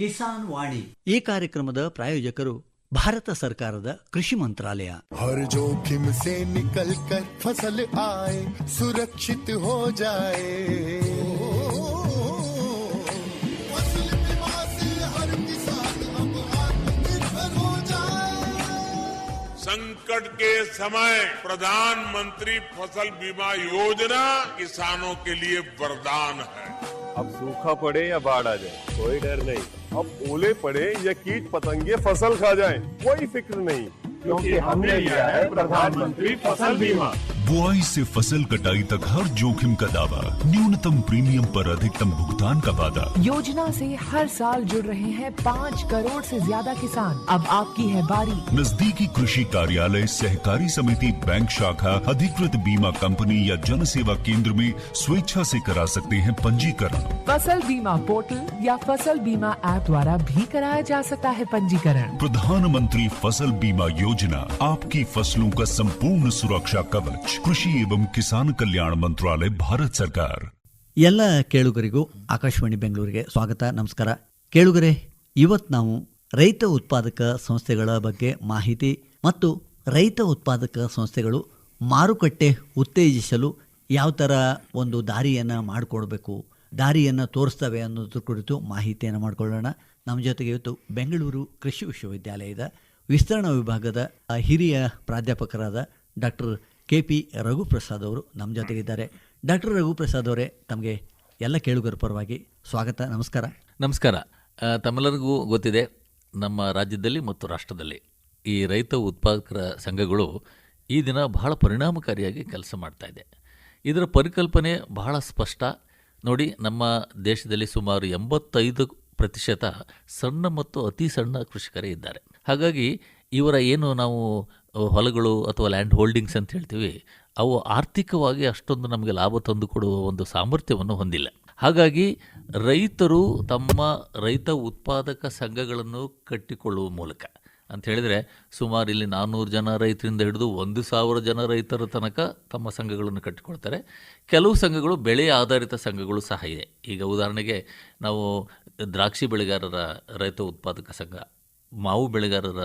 ಕಿಸಾನ್ ವಾಣಿ. ಈ ಕಾರ್ಯಕ್ರಮದ ಪ್ರಾಯೋಜಕರು ಭಾರತ ಸರ್ಕಾರದ ಕೃಷಿ ಮಂತ್ರಾಲಯ. हर जोखिम से निकल कर फसल आए, सुरक्षित हो जाए, फसल बीमा से हर किसान अब आत्मनिर्भर हो जाए। संकट के समय प्रधानमंत्री फसल बीमा योजना किसानों के लिए वरदान है। अब सूखा पड़े या बाढ़ आ जाए कोई डर नहीं, अब ओले पड़े या कीट पतंगे फसल खा जाए कोई फिक्र नहीं, क्योंकि हमने लिया है प्रधानमंत्री फसल बीमा। बुआई से फसल कटाई तक हर जोखिम का दावा, न्यूनतम प्रीमियम पर अधिकतम भुगतान का वादा। योजना से हर साल जुड़ रहे हैं 5 करोड़ से ज्यादा किसान। अब आपकी है बारी। नजदीकी कृषि कार्यालय, सहकारी समिति, बैंक शाखा, अधिकृत बीमा कंपनी या जन सेवा केंद्र में स्वेच्छा से करा सकते हैं पंजीकरण। फसल बीमा पोर्टल या फसल बीमा ऐप द्वारा भी कराया जा सकता है पंजीकरण। प्रधानमंत्री फसल बीमा योजना, आपकी फसलों का संपूर्ण सुरक्षा कवच, कृषि एवं किसान कल्याण मंत्रालय, भारत सरकार। ಎಲ್ಲ ಕೇಳುಗರಿಗೂ ಆಕಾಶವಾಣಿ ಬೆಂಗಳೂರಿಗೆ ಸ್ವಾಗತ, ನಮಸ್ಕಾರ. ಕೇಳುಗರೆ, ಇವತ್ತು ನಾವು ರೈತ ಉತ್ಪಾದಕ ಸಂಸ್ಥೆಗಳ ಬಗ್ಗೆ ಮಾಹಿತಿ ಮತ್ತು ರೈತ ಉತ್ಪಾದಕ ಸಂಸ್ಥೆಗಳು ಮಾರುಕಟ್ಟೆ ಉತ್ತೇಜಿಸಲು ಯಾವ ಥರ ಒಂದು ದಾರಿಯನ್ನು ಮಾಡಿಕೊಡ್ಬೇಕು, ದಾರಿಯನ್ನು ತೋರಿಸ್ತವೆ ಅನ್ನೋದ್ರ ಕುರಿತು ಮಾಹಿತಿಯನ್ನು ಮಾಡಿಕೊಳ್ಳೋಣ. ನಮ್ಮ ಜೊತೆಗೆ ಇವತ್ತು ಬೆಂಗಳೂರು ಕೃಷಿ ವಿಶ್ವವಿದ್ಯಾಲಯದ ವಿಸ್ತರಣಾ ವಿಭಾಗದ ಹಿರಿಯ ಪ್ರಾಧ್ಯಾಪಕರಾದ ಡಾಕ್ಟರ್ KP ರಘುಪ್ರಸಾದ್ ಅವರು ನಮ್ಮ ಜೊತೆಗಿದ್ದಾರೆ. ಡಾಕ್ಟರ್ ರಘುಪ್ರಸಾದ್ ಅವರೇ, ತಮಗೆ ಎಲ್ಲ ಕೇಳುಗರ ಪರವಾಗಿ ಸ್ವಾಗತ, ನಮಸ್ಕಾರ. ನಮಸ್ಕಾರ. ತಮ್ಮೆಲ್ಲರಿಗೂ ಗೊತ್ತಿದೆ, ನಮ್ಮ ರಾಜ್ಯದಲ್ಲಿ ಮತ್ತು ರಾಷ್ಟ್ರದಲ್ಲಿ ಈ ರೈತ ಉತ್ಪಾದಕರ ಸಂಘಗಳು ಈ ದಿನ ಬಹಳ ಪರಿಣಾಮಕಾರಿಯಾಗಿ ಕೆಲಸ ಮಾಡ್ತಾ ಇದೆ. ಇದರ ಪರಿಕಲ್ಪನೆ ಬಹಳ ಸ್ಪಷ್ಟ. ನೋಡಿ, ನಮ್ಮ ದೇಶದಲ್ಲಿ ಸುಮಾರು 85% ಸಣ್ಣ ಮತ್ತು ಅತಿ ಸಣ್ಣ ಕೃಷಿಕರೇ ಇದ್ದಾರೆ. ಹಾಗಾಗಿ ಇವರ ಏನು ನಾವು ಹೊಲಗಳು ಅಥವಾ ಲ್ಯಾಂಡ್ ಹೋಲ್ಡಿಂಗ್ಸ್ ಅಂತ ಹೇಳ್ತೀವಿ, ಅವು ಆರ್ಥಿಕವಾಗಿ ಅಷ್ಟೊಂದು ನಮಗೆ ಲಾಭ ತಂದು ಕೊಡುವ ಒಂದು ಸಾಮರ್ಥ್ಯವನ್ನು ಹೊಂದಿಲ್ಲ. ಹಾಗಾಗಿ ರೈತರು ತಮ್ಮ ರೈತ ಉತ್ಪಾದಕ ಸಂಘಗಳನ್ನು ಕಟ್ಟಿಕೊಳ್ಳುವ ಮೂಲಕ ಅಂತ ಹೇಳಿದರೆ ಸುಮಾರು ಇಲ್ಲಿ 400 ಜನ ರೈತರಿಂದ ಹಿಡಿದು 1,000 ಜನ ರೈತರ ತನಕ ತಮ್ಮ ಸಂಘಗಳನ್ನು ಕಟ್ಟಿಕೊಳ್ತಾರೆ. ಕೆಲವು ಸಂಘಗಳು ಬೆಳೆ ಆಧಾರಿತ ಸಂಘಗಳು ಸಹ ಇದೆ. ಈಗ ಉದಾಹರಣೆಗೆ ನಾವು ದ್ರಾಕ್ಷಿ ಬೆಳೆಗಾರರ ರೈತ ಉತ್ಪಾದಕ ಸಂಘ, ಮಾವು ಬೆಳೆಗಾರರ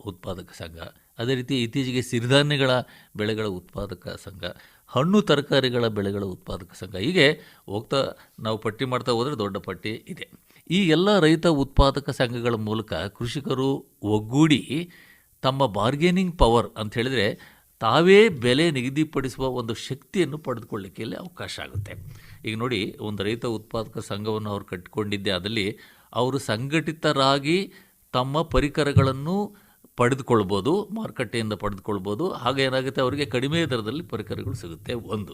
ಉತ್ಪಾದಕ ಸಂಘ, ಅದೇ ರೀತಿ ಇತ್ತೀಚೆಗೆ ಸಿರಿಧಾನ್ಯಗಳ ಬೆಳೆಗಳ ಉತ್ಪಾದಕ ಸಂಘ, ಹಣ್ಣು ತರಕಾರಿಗಳ ಬೆಳೆಗಳ ಉತ್ಪಾದಕ ಸಂಘ, ಹೀಗೆ ಹೋಗ್ತಾ ನಾವು ಪಟ್ಟಿ ಮಾಡ್ತಾ ಹೋದರೆ ದೊಡ್ಡ ಪಟ್ಟಿ ಇದೆ. ಈ ಎಲ್ಲ ರೈತ ಉತ್ಪಾದಕ ಸಂಘಗಳ ಮೂಲಕ ಕೃಷಿಕರು ಒಗ್ಗೂಡಿ ತಮ್ಮ ಬಾರ್ಗೇನಿಂಗ್ ಪವರ್ ಅಂತ ಹೇಳಿದರೆ ತಾವೇ ಬೆಲೆ ನಿಗದಿಪಡಿಸುವ ಒಂದು ಶಕ್ತಿಯನ್ನು ಪಡೆದುಕೊಳ್ಳಲಿಕ್ಕೆ ಇಲ್ಲಿ ಅವಕಾಶ ಆಗುತ್ತೆ. ಈಗ ನೋಡಿ, ಒಂದು ರೈತ ಉತ್ಪಾದಕ ಸಂಘವನ್ನು ಅವರು ಕಟ್ಟಿಕೊಂಡಿದ್ದೇ ಆದಲ್ಲಿ ಅವರು ಸಂಘಟಿತರಾಗಿ ತಮ್ಮ ಪರಿಕರಗಳನ್ನು ಪಡೆದುಕೊಳ್ಬೋದು, ಮಾರುಕಟ್ಟೆಯಿಂದ ಪಡೆದುಕೊಳ್ಬೋದು. ಹಾಗೆ ಏನಾಗುತ್ತೆ, ಅವರಿಗೆ ಕಡಿಮೆ ದರದಲ್ಲಿ ಪರಿಕರಗಳು ಸಿಗುತ್ತೆ. ಒಂದು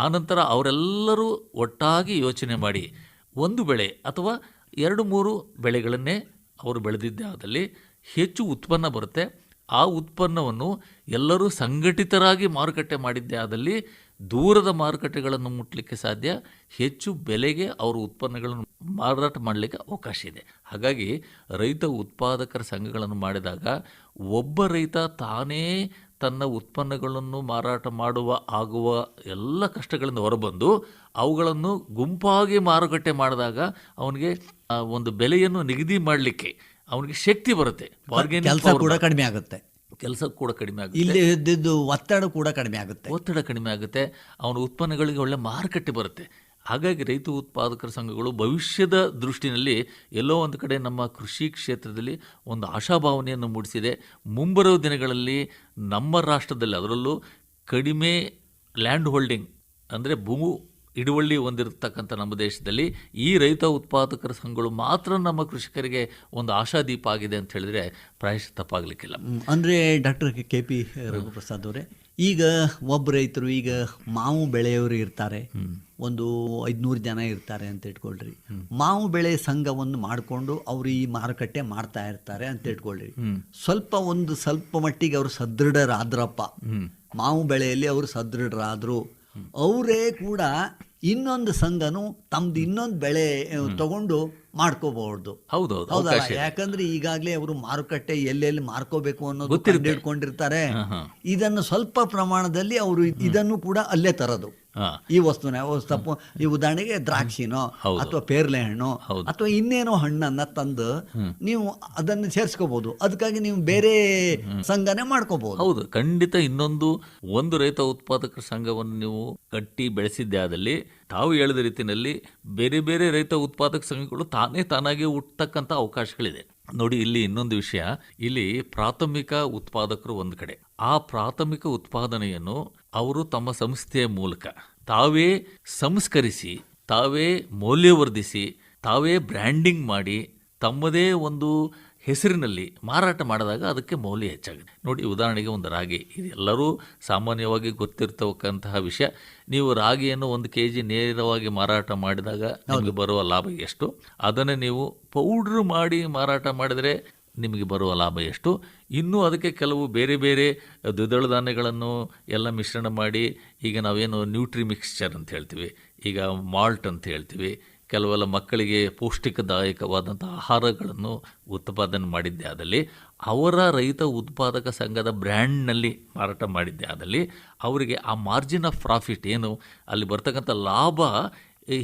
ಆನಂತರ ಅವರೆಲ್ಲರೂ ಒಟ್ಟಾಗಿ ಯೋಚನೆ ಮಾಡಿ ಒಂದು ಬೆಳೆ ಅಥವಾ 2-3 ಬೆಳೆಗಳನ್ನೇ ಅವರು ಬೆಳೆದಿದ್ದೇ ಆದಲ್ಲಿ ಹೆಚ್ಚು ಉತ್ಪನ್ನ ಬರುತ್ತೆ. ಆ ಉತ್ಪನ್ನವನ್ನು ಎಲ್ಲರೂ ಸಂಘಟಿತರಾಗಿ ಮಾರುಕಟ್ಟೆ ಮಾಡಿದ್ದೇ ಆದಲ್ಲಿ ದೂರದ ಮಾರುಕಟ್ಟೆಗಳನ್ನು ಮುಟ್ಟಲಿಕ್ಕೆ ಸಾಧ್ಯ, ಹೆಚ್ಚು ಬೆಲೆಗೆ ಅವರ ಉತ್ಪನ್ನಗಳನ್ನು ಮಾರಾಟ ಮಾಡಲಿಕ್ಕೆ ಅವಕಾಶ ಇದೆ. ಹಾಗಾಗಿ ರೈತ ಉತ್ಪಾದಕರ ಸಂಘಗಳನ್ನು ಮಾಡಿದಾಗ ಒಬ್ಬ ರೈತ ತಾನೇ ತನ್ನ ಉತ್ಪನ್ನಗಳನ್ನು ಮಾರಾಟ ಆಗುವ ಎಲ್ಲ ಕಷ್ಟಗಳಿಂದ ಹೊರಬಂದು ಅವುಗಳನ್ನು ಗುಂಪಾಗಿ ಮಾರುಕಟ್ಟೆ ಮಾಡಿದಾಗ ಅವನಿಗೆ ಒಂದು ಬೆಲೆಯನ್ನು ನಿಗದಿ ಮಾಡಲಿಕ್ಕೆ ಅವನಿಗೆ ಶಕ್ತಿ ಬರುತ್ತೆ. ಕೆಲಸ ಕೂಡ ಕಡಿಮೆ ಆಗುತ್ತೆ, ಇಲ್ಲಿ ಇದ್ದಿದ್ದು ಒತ್ತಡ ಕೂಡ ಕಡಿಮೆ ಆಗುತ್ತೆ. ಅವನ ಉತ್ಪನ್ನಗಳಿಗೆ ಒಳ್ಳೆ ಮಾರುಕಟ್ಟೆ ಬರುತ್ತೆ. ಹಾಗಾಗಿ ರೈತ ಉತ್ಪಾದಕರ ಸಂಘಗಳು ಭವಿಷ್ಯದ ದೃಷ್ಟಿನಲ್ಲಿ ಎಲ್ಲೋ ಒಂದು ಕಡೆ ನಮ್ಮ ಕೃಷಿ ಕ್ಷೇತ್ರದಲ್ಲಿ ಒಂದು ಆಶಾಭಾವನೆಯನ್ನು ಮೂಡಿಸಿದೆ. ಮುಂಬರುವ ದಿನಗಳಲ್ಲಿ ನಮ್ಮ ರಾಷ್ಟ್ರದಲ್ಲಿ, ಅದರಲ್ಲೂ ಕಡಿಮೆ ಲ್ಯಾಂಡ್ ಹೋಲ್ಡಿಂಗ್ ಅಂದರೆ ಭೂ ಹಿಡುವಳ್ಳಿ ಹೊಂದಿರತಕ್ಕಂಥ ನಮ್ಮ ದೇಶದಲ್ಲಿ ಈ ರೈತ ಉತ್ಪಾದಕರ ಸಂಘಗಳು ಮಾತ್ರ ನಮ್ಮ ಕೃಷಿಕರಿಗೆ ಒಂದು ಆಶಾದೀಪ ಆಗಿದೆ ಅಂತ ಹೇಳಿದರೆ ಪ್ರಾಯಶಃ ತಪ್ಪಾಗಲಿಕ್ಕಿಲ್ಲ. ಅಂದರೆ ಡಾಕ್ಟರ್ KP ರಘುಪ್ರಸಾದ್ ಅವರೇ, ಈಗ ಒಬ್ಬ ರೈತರು ಈಗ ಮಾವು ಬೆಳೆಯವರು ಇರ್ತಾರೆ, ಒಂದು 500 ಜನ ಇರ್ತಾರೆ ಅಂತ ಇಟ್ಕೊಳ್ರಿ. ಮಾವು ಬೆಳೆ ಸಂಘವನ್ನು ಮಾಡಿಕೊಂಡು ಅವರು ಈ ಮಾರುಕಟ್ಟೆ ಮಾಡ್ತಾ ಇರ್ತಾರೆ ಅಂತ ಇಟ್ಕೊಳ್ರಿ. ಸ್ವಲ್ಪ ಮಟ್ಟಿಗೆ ಅವರು ಸದೃಢರಾದ್ರಪ್ಪ, ಮಾವು ಬೆಳೆಯಲ್ಲಿ ಅವರು ಸದೃಢರಾದರು, ಅವರೇ ಕೂಡ ಇನ್ನೊಂದು ಸಂಘನು ತಮ್ಮದು ಇನ್ನೊಂದು ಬೆಳೆ ತಗೊಂಡು ಮಾಡ್ಕೋಬಹುದು. ಹೌದೌದು, ಹೌದಲ್ಲ? ಅವಕಾಶ ಇದೆ. ಯಾಕಂದ್ರೆ ಈಗಾಗಲೇ ಅವರು ಮಾರುಕಟ್ಟೆ ಎಲ್ಲೆಲ್ಲಿ ಮಾರ್ಕೋಬೇಕು ಅನ್ನೋದು ಗೊತ್ತಿರುತ್ತೆ. ಹಿಡ್ಕೊಂಡಿರ್ತಾರೆ. ಇದನ್ನು ಸ್ವಲ್ಪ ಪ್ರಮಾಣದಲ್ಲಿ ಅವರು ಇದನ್ನು ಕೂಡ ಅಲ್ಲೇ ತರೋದು, ಈ ವಸ್ತುನ ಸ್ವಲ್ಪ ಈ ಉದಾಹರಣೆಗೆ ದ್ರಾಕ್ಷಿನೋ ಅಥವಾ ಪೇರ್ಲೆ ಹಣ್ಣು ಅಥವಾ ಇನ್ನೇನೋ ಹಣ್ಣನ್ನ ತಂದು ನೀವು ಅದನ್ನು ಸೇರಿಸ್ಕೋಬಹುದು. ಅದಕ್ಕಾಗಿ ನೀವು ಬೇರೆ ಸಂಘನೇ ಮಾಡ್ಕೋಬಹುದು. ಹೌದು, ಖಂಡಿತ. ಒಂದು ರೈತ ಉತ್ಪಾದಕರ ಸಂಘವನ್ನು ನೀವು ಕಟ್ಟಿ ಬೆಳೆಸಿದ್ದೆ ಆದಲ್ಲಿ ತಾವು ಹೇಳಿದ ರೀತಿಯಲ್ಲಿ ಬೇರೆ ಬೇರೆ ರೈತ ಉತ್ಪಾದಕ ಸಂಘಗಳು ತಾನಾಗಿ ಹುಟ್ಟತಕ್ಕಂಥ ಅವಕಾಶಗಳಿದೆ. ನೋಡಿ, ಇಲ್ಲಿ ಇನ್ನೊಂದು ವಿಷಯ, ಇಲ್ಲಿ ಪ್ರಾಥಮಿಕ ಉತ್ಪಾದಕರು ಒಂದು ಕಡೆ, ಆ ಪ್ರಾಥಮಿಕ ಉತ್ಪಾದನೆಯನ್ನು ಅವರು ತಮ್ಮ ಸಂಸ್ಥೆಯ ಮೂಲಕ ತಾವೇ ಸಂಸ್ಕರಿಸಿ, ತಾವೇ ಮೌಲ್ಯವರ್ಧಿಸಿ, ತಾವೇ ಬ್ರ್ಯಾಂಡಿಂಗ್ ಮಾಡಿ, ತಮ್ಮದೇ ಒಂದು ಹೆಸರಿನಲ್ಲಿ ಮಾರಾಟ ಮಾಡಿದಾಗ ಅದಕ್ಕೆ ಮೌಲ್ಯ ಹೆಚ್ಚಾಗುತ್ತೆ. ನೋಡಿ, ಉದಾಹರಣೆಗೆ ಒಂದು ರಾಗಿ, ಇದೆಲ್ಲರೂ ಸಾಮಾನ್ಯವಾಗಿ ಗೊತ್ತಿರ್ತಕ್ಕಂತಹ ವಿಷಯ. ನೀವು ರಾಗಿಯನ್ನು 1 kg ನೇರವಾಗಿ ಮಾರಾಟ ಮಾಡಿದಾಗ ನಿಮಗೆ ಬರುವ ಲಾಭ ಎಷ್ಟು, ಅದನ್ನು ನೀವು ಪೌಡ್ರ್ ಮಾಡಿ ಮಾರಾಟ ಮಾಡಿದರೆ ನಿಮಗೆ ಬರುವ ಲಾಭ ಎಷ್ಟು, ಇನ್ನೂ ಅದಕ್ಕೆ ಕೆಲವು ಬೇರೆ ಬೇರೆ ದ್ವಿದಳ ಧಾನ್ಯಗಳನ್ನು ಎಲ್ಲ ಮಿಶ್ರಣ ಮಾಡಿ, ಈಗ ನಾವೇನು ನ್ಯೂಟ್ರಿ ಮಿಕ್ಸ್ಚರ್ ಅಂತ ಹೇಳ್ತೀವಿ, ಈಗ ಮಾಲ್ಟ್ ಅಂತ ಹೇಳ್ತೀವಿ, ಕೆಲವೆಲ್ಲ ಮಕ್ಕಳಿಗೆ ಪೌಷ್ಟಿಕದಾಯಕವಾದಂಥ ಆಹಾರಗಳನ್ನು ಉತ್ಪಾದನೆ ಮಾಡಿದ್ದೆ ಆದಲ್ಲಿ, ಅವರ ರೈತ ಉತ್ಪಾದಕ ಸಂಘದ ಬ್ರ್ಯಾಂಡ್ನಲ್ಲಿ ಮಾರಾಟ ಮಾಡಿದ್ದೆ ಆದಲ್ಲಿ ಅವರಿಗೆ ಆ ಮಾರ್ಜಿನ್ ಆಫ್ ಪ್ರಾಫಿಟ್ ಏನು, ಅಲ್ಲಿ ಬರ್ತಕ್ಕಂಥ ಲಾಭ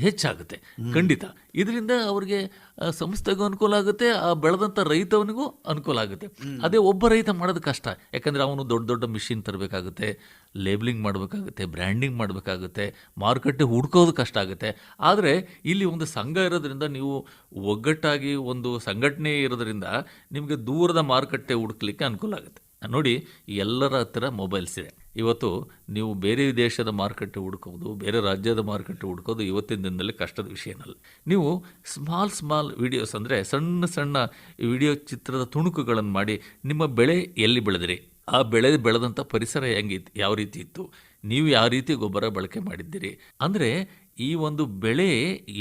ಹೆಚ್ಚಾಗುತ್ತೆ. ಖಂಡಿತ ಇದರಿಂದ ಅವರಿಗೆ ಸಂಸ್ಥೆಗೂ ಅನುಕೂಲ ಆಗುತ್ತೆ, ಆ ಬೆಳೆದಂಥ ರೈತವನಿಗೂ ಅನುಕೂಲ ಆಗುತ್ತೆ. ಅದೇ ಒಬ್ಬ ರೈತ ಮಾಡೋದು ಕಷ್ಟ, ಯಾಕಂದರೆ ಅವನು ದೊಡ್ಡ ದೊಡ್ಡ ಮಿಷಿನ್ ತರಬೇಕಾಗುತ್ತೆ, ಲೇಬ್ಲಿಂಗ್ ಮಾಡಬೇಕಾಗುತ್ತೆ, ಬ್ರ್ಯಾಂಡಿಂಗ್ ಮಾಡಬೇಕಾಗುತ್ತೆ, ಮಾರುಕಟ್ಟೆ ಹುಡ್ಕೋದು ಕಷ್ಟ ಆಗುತ್ತೆ. ಆದರೆ ಇಲ್ಲಿ ಒಂದು ಸಂಘ ಇರೋದ್ರಿಂದ, ನೀವು ಒಗ್ಗಟ್ಟಾಗಿ ಒಂದು ಸಂಘಟನೆ ಇರೋದ್ರಿಂದ ನಿಮಗೆ ದೂರದ ಮಾರುಕಟ್ಟೆ ಹುಡುಕ್ಲಿಕ್ಕೆ ಅನುಕೂಲ ಆಗುತ್ತೆ. ನೋಡಿ, ಎಲ್ಲರ ಹತ್ತಿರ ಮೊಬೈಲ್ಸ್ ಇದೆ. ಇವತ್ತು ನೀವು ಬೇರೆ ದೇಶದ ಮಾರುಕಟ್ಟೆ ಹುಡುಕೋದು, ಬೇರೆ ರಾಜ್ಯದ ಮಾರುಕಟ್ಟೆ ಹುಡುಕೋದು ಇವತ್ತಿನ ದಿನದಲ್ಲಿ ಕಷ್ಟದ ವಿಷಯ ಏನಲ್ಲ. ನೀವು ಸ್ಮಾಲ್ ವಿಡಿಯೋಸ್, ಅಂದರೆ ಸಣ್ಣ ಸಣ್ಣ ವಿಡಿಯೋ ಚಿತ್ರದ ತುಣುಕುಗಳನ್ನು ಮಾಡಿ, ನಿಮ್ಮ ಬೆಳೆ ಎಲ್ಲಿ ಬೆಳೆದಿರಿ, ಆ ಬೆಳೆದಂಥ ಪರಿಸರ ಹೆಂಗಿತ್ತು, ಯಾವ ರೀತಿ ಇತ್ತು, ನೀವು ಯಾವ ರೀತಿ ಗೊಬ್ಬರ ಬಳಕೆ ಮಾಡಿದ್ದೀರಿ, ಅಂದರೆ ಈ ಒಂದು ಬೆಳೆ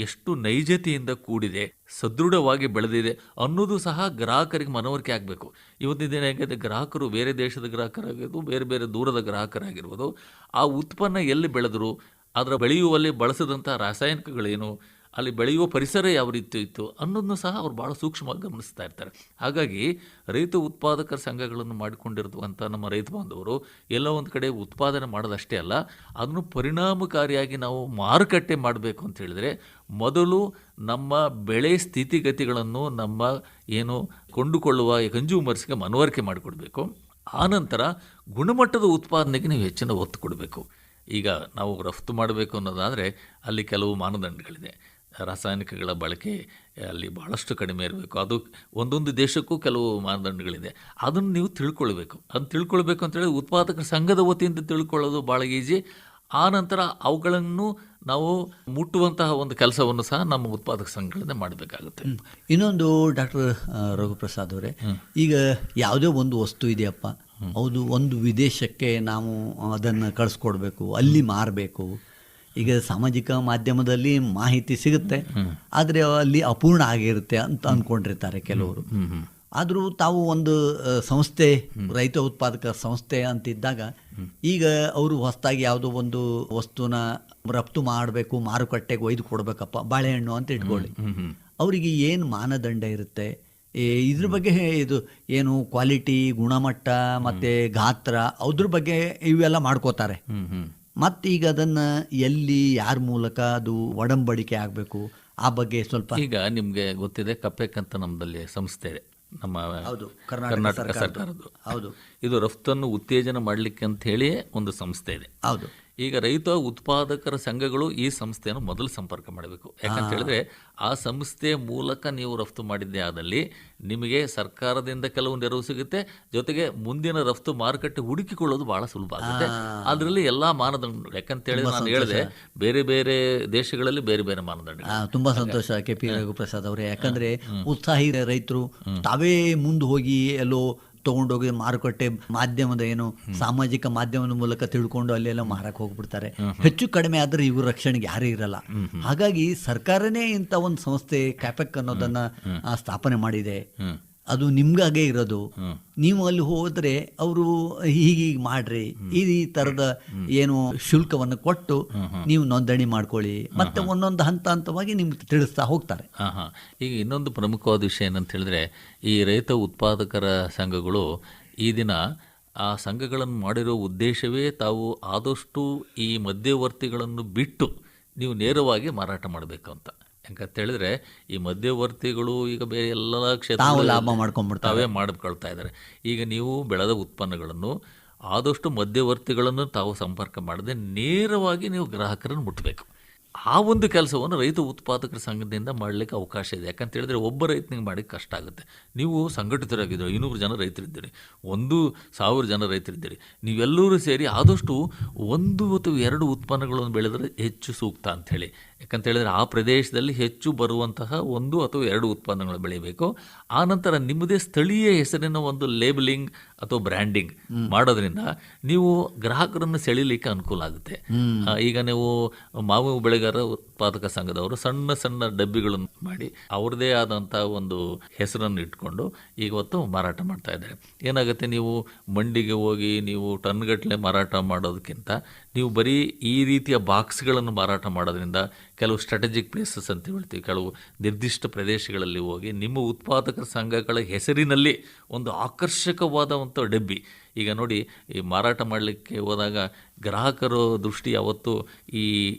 ಎಷ್ಟು ನೈಜತೆಯಿಂದ ಕೂಡಿದೆ, ಸದೃಢವಾಗಿ ಬೆಳೆದಿದೆ ಅನ್ನೋದು ಸಹ ಗ್ರಾಹಕರಿಗೆ ಮನವರಿಕೆ ಆಗಬೇಕು. ಇವತ್ತಿನ ದಿನ ಹೇಗಿದೆ, ಗ್ರಾಹಕರು ಬೇರೆ ದೇಶದ ಗ್ರಾಹಕರಾಗಿರ್ಬೋದು, ಬೇರೆ ಬೇರೆ ದೂರದ ಗ್ರಾಹಕರಾಗಿರ್ಬೋದು, ಆ ಉತ್ಪನ್ನ ಎಲ್ಲಿ ಬೆಳೆದರು, ಅದರ ಬೆಳೆಯುವಲ್ಲಿ ಬಳಸಿದಂಥ ರಾಸಾಯನಿಕಗಳೇನು, ಅಲ್ಲಿ ಬೆಳೆಯುವ ಪರಿಸರ ಯಾವ ರೀತಿ ಇತ್ತು ಅನ್ನೋದನ್ನು ಸಹ ಅವ್ರು ಭಾಳ ಸೂಕ್ಷ್ಮವಾಗಿ ಗಮನಿಸ್ತಾ ಇರ್ತಾರೆ. ಹಾಗಾಗಿ ರೈತ ಉತ್ಪಾದಕರ ಸಂಘಗಳನ್ನು ಮಾಡಿಕೊಂಡಿರುವಂಥ ನಮ್ಮ ರೈತ ಬಾಂಧವರು ಎಲ್ಲೋ ಒಂದು ಕಡೆ ಉತ್ಪಾದನೆ ಮಾಡೋದಷ್ಟೇ ಅಲ್ಲ, ಅದನ್ನು ಪರಿಣಾಮಕಾರಿಯಾಗಿ ನಾವು ಮಾರುಕಟ್ಟೆ ಮಾಡಬೇಕು ಅಂತ ಹೇಳಿದರೆ, ಮೊದಲು ನಮ್ಮ ಬೆಳೆ ಸ್ಥಿತಿಗತಿಗಳನ್ನು ನಮ್ಮ ಏನು ಕೊಂಡುಕೊಳ್ಳುವ ಕನ್ಸ್ಯೂಮರ್ಸ್ಗೆ ಮನವರಿಕೆ ಮಾಡಿಕೊಡ್ಬೇಕು. ಆನಂತರ ಗುಣಮಟ್ಟದ ಉತ್ಪಾದನೆಗೆ ನೀವು ಹೆಚ್ಚಿನ ಒತ್ತು ಕೊಡಬೇಕು. ಈಗ ನಾವು ರಫ್ತು ಮಾಡಬೇಕು ಅನ್ನೋದಾದರೆ ಅಲ್ಲಿ ಕೆಲವು ಮಾನದಂಡಗಳಿದೆ. ರಾಸಾಯನಿಕಗಳ ಬಳಕೆ ಅಲ್ಲಿ ಭಾಳಷ್ಟು ಕಡಿಮೆ ಇರಬೇಕು. ಅದು ಒಂದೊಂದು ದೇಶಕ್ಕೂ ಕೆಲವು ಮಾನದಂಡಗಳಿದೆ. ಅದನ್ನು ನೀವು ತಿಳ್ಕೊಳ್ಬೇಕು. ಅದನ್ನು ತಿಳ್ಕೊಳ್ಬೇಕು ಅಂತೇಳಿ ಉತ್ಪಾದಕರ ಸಂಘದ ವತಿಯಿಂದ ತಿಳ್ಕೊಳ್ಳೋದು ಭಾಳ ಈಜಿ. ಆ ನಂತರ ಅವುಗಳನ್ನು ನಾವು ಮುಟ್ಟುವಂತಹ ಒಂದು ಕೆಲಸವನ್ನು ಸಹ ನಮ್ಮ ಉತ್ಪಾದಕ ಸಂಘಗಳನ್ನೇ ಮಾಡಬೇಕಾಗುತ್ತೆ. ಇನ್ನೊಂದು ಡಾಕ್ಟರ್ ರಘುಪ್ರಸಾದ್ ಅವರೇ, ಈಗ ಯಾವುದೇ ಒಂದು ವಸ್ತು ಇದೆಯಪ್ಪ, ಹೌದು, ಒಂದು ವಿದೇಶಕ್ಕೆ ನಾವು ಅದನ್ನು ಕಳಿಸ್ಕೊಡ್ಬೇಕು, ಅಲ್ಲಿ ಮಾರಬೇಕು. ಈಗ ಸಾಮಾಜಿಕ ಮಾಧ್ಯಮದಲ್ಲಿ ಮಾಹಿತಿ ಸಿಗುತ್ತೆ, ಆದರೆ ಅಲ್ಲಿ ಅಪೂರ್ಣ ಆಗಿರುತ್ತೆ ಅಂತ ಅಂದ್ಕೊಂಡಿರ್ತಾರೆ ಕೆಲವರು. ಆದರೂ ತಾವು ಒಂದು ಸಂಸ್ಥೆ, ರೈತ ಉತ್ಪಾದಕ ಸಂಸ್ಥೆ ಅಂತಿದ್ದಾಗ, ಈಗ ಅವರು ಹೊಸದಾಗಿ ಯಾವುದೋ ಒಂದು ವಸ್ತುನ ರಫ್ತು ಮಾಡಬೇಕು, ಮಾರುಕಟ್ಟೆಗೆ ಒಯ್ದು ಕೊಡಬೇಕಪ್ಪ, ಬಾಳೆಹಣ್ಣು ಅಂತ ಇಟ್ಕೊಳ್ಳಿ, ಅವರಿಗೆ ಏನು ಮಾನದಂಡ ಇರುತ್ತೆ, ಇದ್ರ ಬಗ್ಗೆ ಇದು ಏನು ಕ್ವಾಲಿಟಿ, ಗುಣಮಟ್ಟ ಮತ್ತು ಗಾತ್ರ, ಅದ್ರ ಬಗ್ಗೆ ಇವೆಲ್ಲ ಮಾಡ್ಕೋತಾರೆ. ಮತ್ತು ಈಗ ಅದನ್ನು ಎಲ್ಲಿ, ಯಾರ ಮೂಲಕ ಅದು ಒಡಂಬಡಿಕೆ ಆಗಬೇಕು, ಆ ಬಗ್ಗೆ ಸ್ವಲ್ಪ. ಈಗ ನಿಮಗೆ ಗೊತ್ತಿದೆ, ಕಪೆಕ್ ಅಂತ ನಮ್ಮದಲ್ಲಿ ಸಂಸ್ಥೆ ಇದೆ, ನಮ್ಮ ಕರ್ನಾಟಕ ಸರ್ಕಾರದ್ದು. ಹೌದು, ಇದು ರಫ್ತನ್ನು ಉತ್ತೇಜನ ಮಾಡಲಿಕ್ಕೆ ಅಂತ ಹೇಳಿ ಒಂದು ಸಂಸ್ಥೆ ಇದೆ. ಹೌದು. ಈಗ ರೈತ ಉತ್ಪಾದಕರ ಸಂಘಗಳು ಈ ಸಂಸ್ಥೆಯನ್ನು ಮೊದಲು ಸಂಪರ್ಕ ಮಾಡಬೇಕು. ಯಾಕಂತ ಹೇಳಿದ್ರೆ, ಆ ಸಂಸ್ಥೆಯ ಮೂಲಕ ನೀವು ರಫ್ತು ಮಾಡಿದ್ದೇ ಆದಲ್ಲಿ ನಿಮಗೆ ಸರ್ಕಾರದಿಂದ ಕೆಲವು ನೆರವು ಸಿಗುತ್ತೆ, ಜೊತೆಗೆ ಮುಂದಿನ ರಫ್ತು ಮಾರುಕಟ್ಟೆ ಹುಡುಕಿಕೊಳ್ಳೋದು ಬಹಳ ಸುಲಭ ಆಗುತ್ತೆ. ಅದರಲ್ಲಿ ಎಲ್ಲಾ ಮಾನದಂಡಗಳು, ಯಾಕಂತ ಹೇಳಿದ್ರೆ ನಾನು ಹೇಳಿದೆ, ಬೇರೆ ಬೇರೆ ದೇಶಗಳಲ್ಲಿ ಬೇರೆ ಬೇರೆ ಮಾನದಂಡ. ತುಂಬಾ ಸಂತೋಷ ಕೆ.ಪಿ. ರಘುಪ್ರಸಾದ್ ಅವರೇ. ಯಾಕಂದ್ರೆ ಉತ್ಸಾಹಿ ರೈತರು ತಾವೇ ಮುಂದೆ ಹೋಗಿ ಎಲ್ಲೋ ತಗೊಂಡೋಗಿ ಮಾರುಕಟ್ಟೆ ಮಾಧ್ಯಮದ ಏನು ಸಾಮಾಜಿಕ ಮಾಧ್ಯಮದ ಮೂಲಕ ತಿಳ್ಕೊಂಡು ಅಲ್ಲೆಲ್ಲ ಮಾರಕ್ಕೆ ಹೋಗ್ಬಿಡ್ತಾರೆ. ಹೆಚ್ಚು ಕಡಿಮೆ ಆದ್ರೆ ಇವ್ರ ರಕ್ಷಣೆಗೆ ಯಾರೂ ಇರಲ್ಲ. ಹಾಗಾಗಿ ಸರ್ಕಾರನೇ ಇಂಥ ಒಂದು ಸಂಸ್ಥೆ ಕ್ಯಾಪೆಕ್ ಅನ್ನೋದನ್ನ ಸ್ಥಾಪನೆ ಮಾಡಿದೆ. ಅದು ನಿಮ್ಗಾಗೆ ಇರೋದು. ನೀವು ಅಲ್ಲಿ ಹೋದ್ರೆ ಅವರು ಹೀಗೆ ಮಾಡ್ರಿ, ಈ ಥರದ ಏನು ಶುಲ್ಕವನ್ನು ಕೊಟ್ಟು ನೀವು ನೋಂದಣಿ ಮಾಡ್ಕೊಳ್ಳಿ, ಮತ್ತೆ ಒಂದೊಂದು ಹಂತವಾಗಿ ನಿಮ್ಗೆ ತಿಳಿಸ್ತಾ ಹೋಗ್ತಾರೆ. ಈಗ ಇನ್ನೊಂದು ಪ್ರಮುಖವಾದ ವಿಷಯ ಏನಂತ ಹೇಳಿದ್ರೆ, ಈ ರೈತ ಉತ್ಪಾದಕರ ಸಂಘಗಳು ಈ ದಿನ ಆ ಸಂಘಗಳನ್ನು ಮಾಡಿರೋ ಉದ್ದೇಶವೇ ತಾವು ಆದಷ್ಟು ಈ ಮಧ್ಯವರ್ತಿಗಳನ್ನು ಬಿಟ್ಟು ನೀವು ನೇರವಾಗಿ ಮಾರಾಟ ಮಾಡಬೇಕು ಅಂತ. ಯಾಕಂತ ಹೇಳಿದ್ರೆ ಈ ಮಧ್ಯವರ್ತಿಗಳು ಈಗ ಬೇರೆ ಎಲ್ಲ ಕ್ಷೇತ್ರ ಲಾಭ ಮಾಡ್ಕೊಂಡ್ಬಿಡ್ತಾವೆ, ಮಾಡ್ಕೊಳ್ತಾ ಇದ್ದಾರೆ. ಈಗ ನೀವು ಬೆಳೆದ ಉತ್ಪನ್ನಗಳನ್ನು ಆದಷ್ಟು ಮಧ್ಯವರ್ತಿಗಳನ್ನು ತಾವು ಸಂಪರ್ಕ ಮಾಡದೆ ನೇರವಾಗಿ ನೀವು ಗ್ರಾಹಕರನ್ನು ಮುಟ್ಟಬೇಕು. ಆ ಒಂದು ಕೆಲಸವನ್ನು ರೈತ ಉತ್ಪಾದಕರ ಸಂಘದಿಂದ ಮಾಡಲಿಕ್ಕೆ ಅವಕಾಶ ಇದೆ. ಯಾಕಂತ ಹೇಳಿದ್ರೆ ಒಬ್ಬ ರೈತನಿಗೆ ಮಾಡಿ ಕಷ್ಟ ಆಗುತ್ತೆ. ನೀವು ಸಂಘಟಿತರಾಗಿದ್ದೀರಿ, 500 ಜನ ರೈತರಿದ್ದೀರಿ, 1,000 ಜನ ರೈತರಿದ್ದೀರಿ, ನೀವೆಲ್ಲರೂ ಸೇರಿ ಆದಷ್ಟು 1 ಅಥವಾ 2 ಉತ್ಪನ್ನಗಳನ್ನು ಬೆಳೆದರೆ ಹೆಚ್ಚು ಸೂಕ್ತ ಅಂಥೇಳಿ. ಯಾಕಂತ ಹೇಳಿದ್ರೆ ಆ ಪ್ರದೇಶದಲ್ಲಿ ಹೆಚ್ಚು ಬರುವಂತಹ 1 ಅಥವಾ 2 ಉತ್ಪನ್ನಗಳು ಬೆಳಿಬೇಕು. ಆನಂತರ ನಿಮ್ಮದೇ ಸ್ಥಳೀಯ ಹೆಸರಿನ ಒಂದು ಲೇಬಲಿಂಗ್ ಅಥವಾ ಬ್ರ್ಯಾಂಡಿಂಗ್ ಮಾಡೋದ್ರಿಂದ ನೀವು ಗ್ರಾಹಕರನ್ನು ಸೆಳೀಲಿಕ್ಕೆ ಅನುಕೂಲ ಆಗುತ್ತೆ. ಈಗ ನೀವು ಮಾವು ಬೆಳೆಗಾರ ಉತ್ಪಾದಕ ಸಂಘದವರು ಸಣ್ಣ ಸಣ್ಣ ಡಬ್ಬಿಗಳನ್ನು ಮಾಡಿ ಅವ್ರದ್ದೇ ಆದಂಥ ಒಂದು ಹೆಸರನ್ನು ಇಟ್ಕೊಂಡು ಇವತ್ತು ಮಾರಾಟ ಮಾಡ್ತಾ ಇದ್ದಾರೆ. ಏನಾಗುತ್ತೆ, ನೀವು ಮಂಡಿಗೆ ಹೋಗಿ ನೀವು ಟನ್ಗಟ್ಟಲೆ ಮಾರಾಟ ಮಾಡೋದಕ್ಕಿಂತ ನೀವು ಬರೀ ಈ ರೀತಿಯ ಬಾಕ್ಸ್ಗಳನ್ನು ಮಾರಾಟ ಮಾಡೋದ್ರಿಂದ ಕೆಲವು ಸ್ಟ್ರಾಟಜಿಕ್ ಪ್ಲೇಸಸ್ ಅಂತ ಹೇಳ್ತೀವಿ, ಕೆಲವು ನಿರ್ದಿಷ್ಟ ಪ್ರದೇಶಗಳಲ್ಲಿ ಹೋಗಿ ನಿಮ್ಮ ಉತ್ಪಾದಕರ ಸಂಘಗಳ ಹೆಸರಿನಲ್ಲಿ ಒಂದು ಆಕರ್ಷಕವಾದಂಥ ಡಬ್ಬಿ. ಈಗ ನೋಡಿ, ಈ ಮಾರಾಟ ಮಾಡಲಿಕ್ಕೆ ಹೋದಾಗ ಗ್ರಾಹಕರ ದೃಷ್ಟಿ ಯಾವತ್ತು ಈ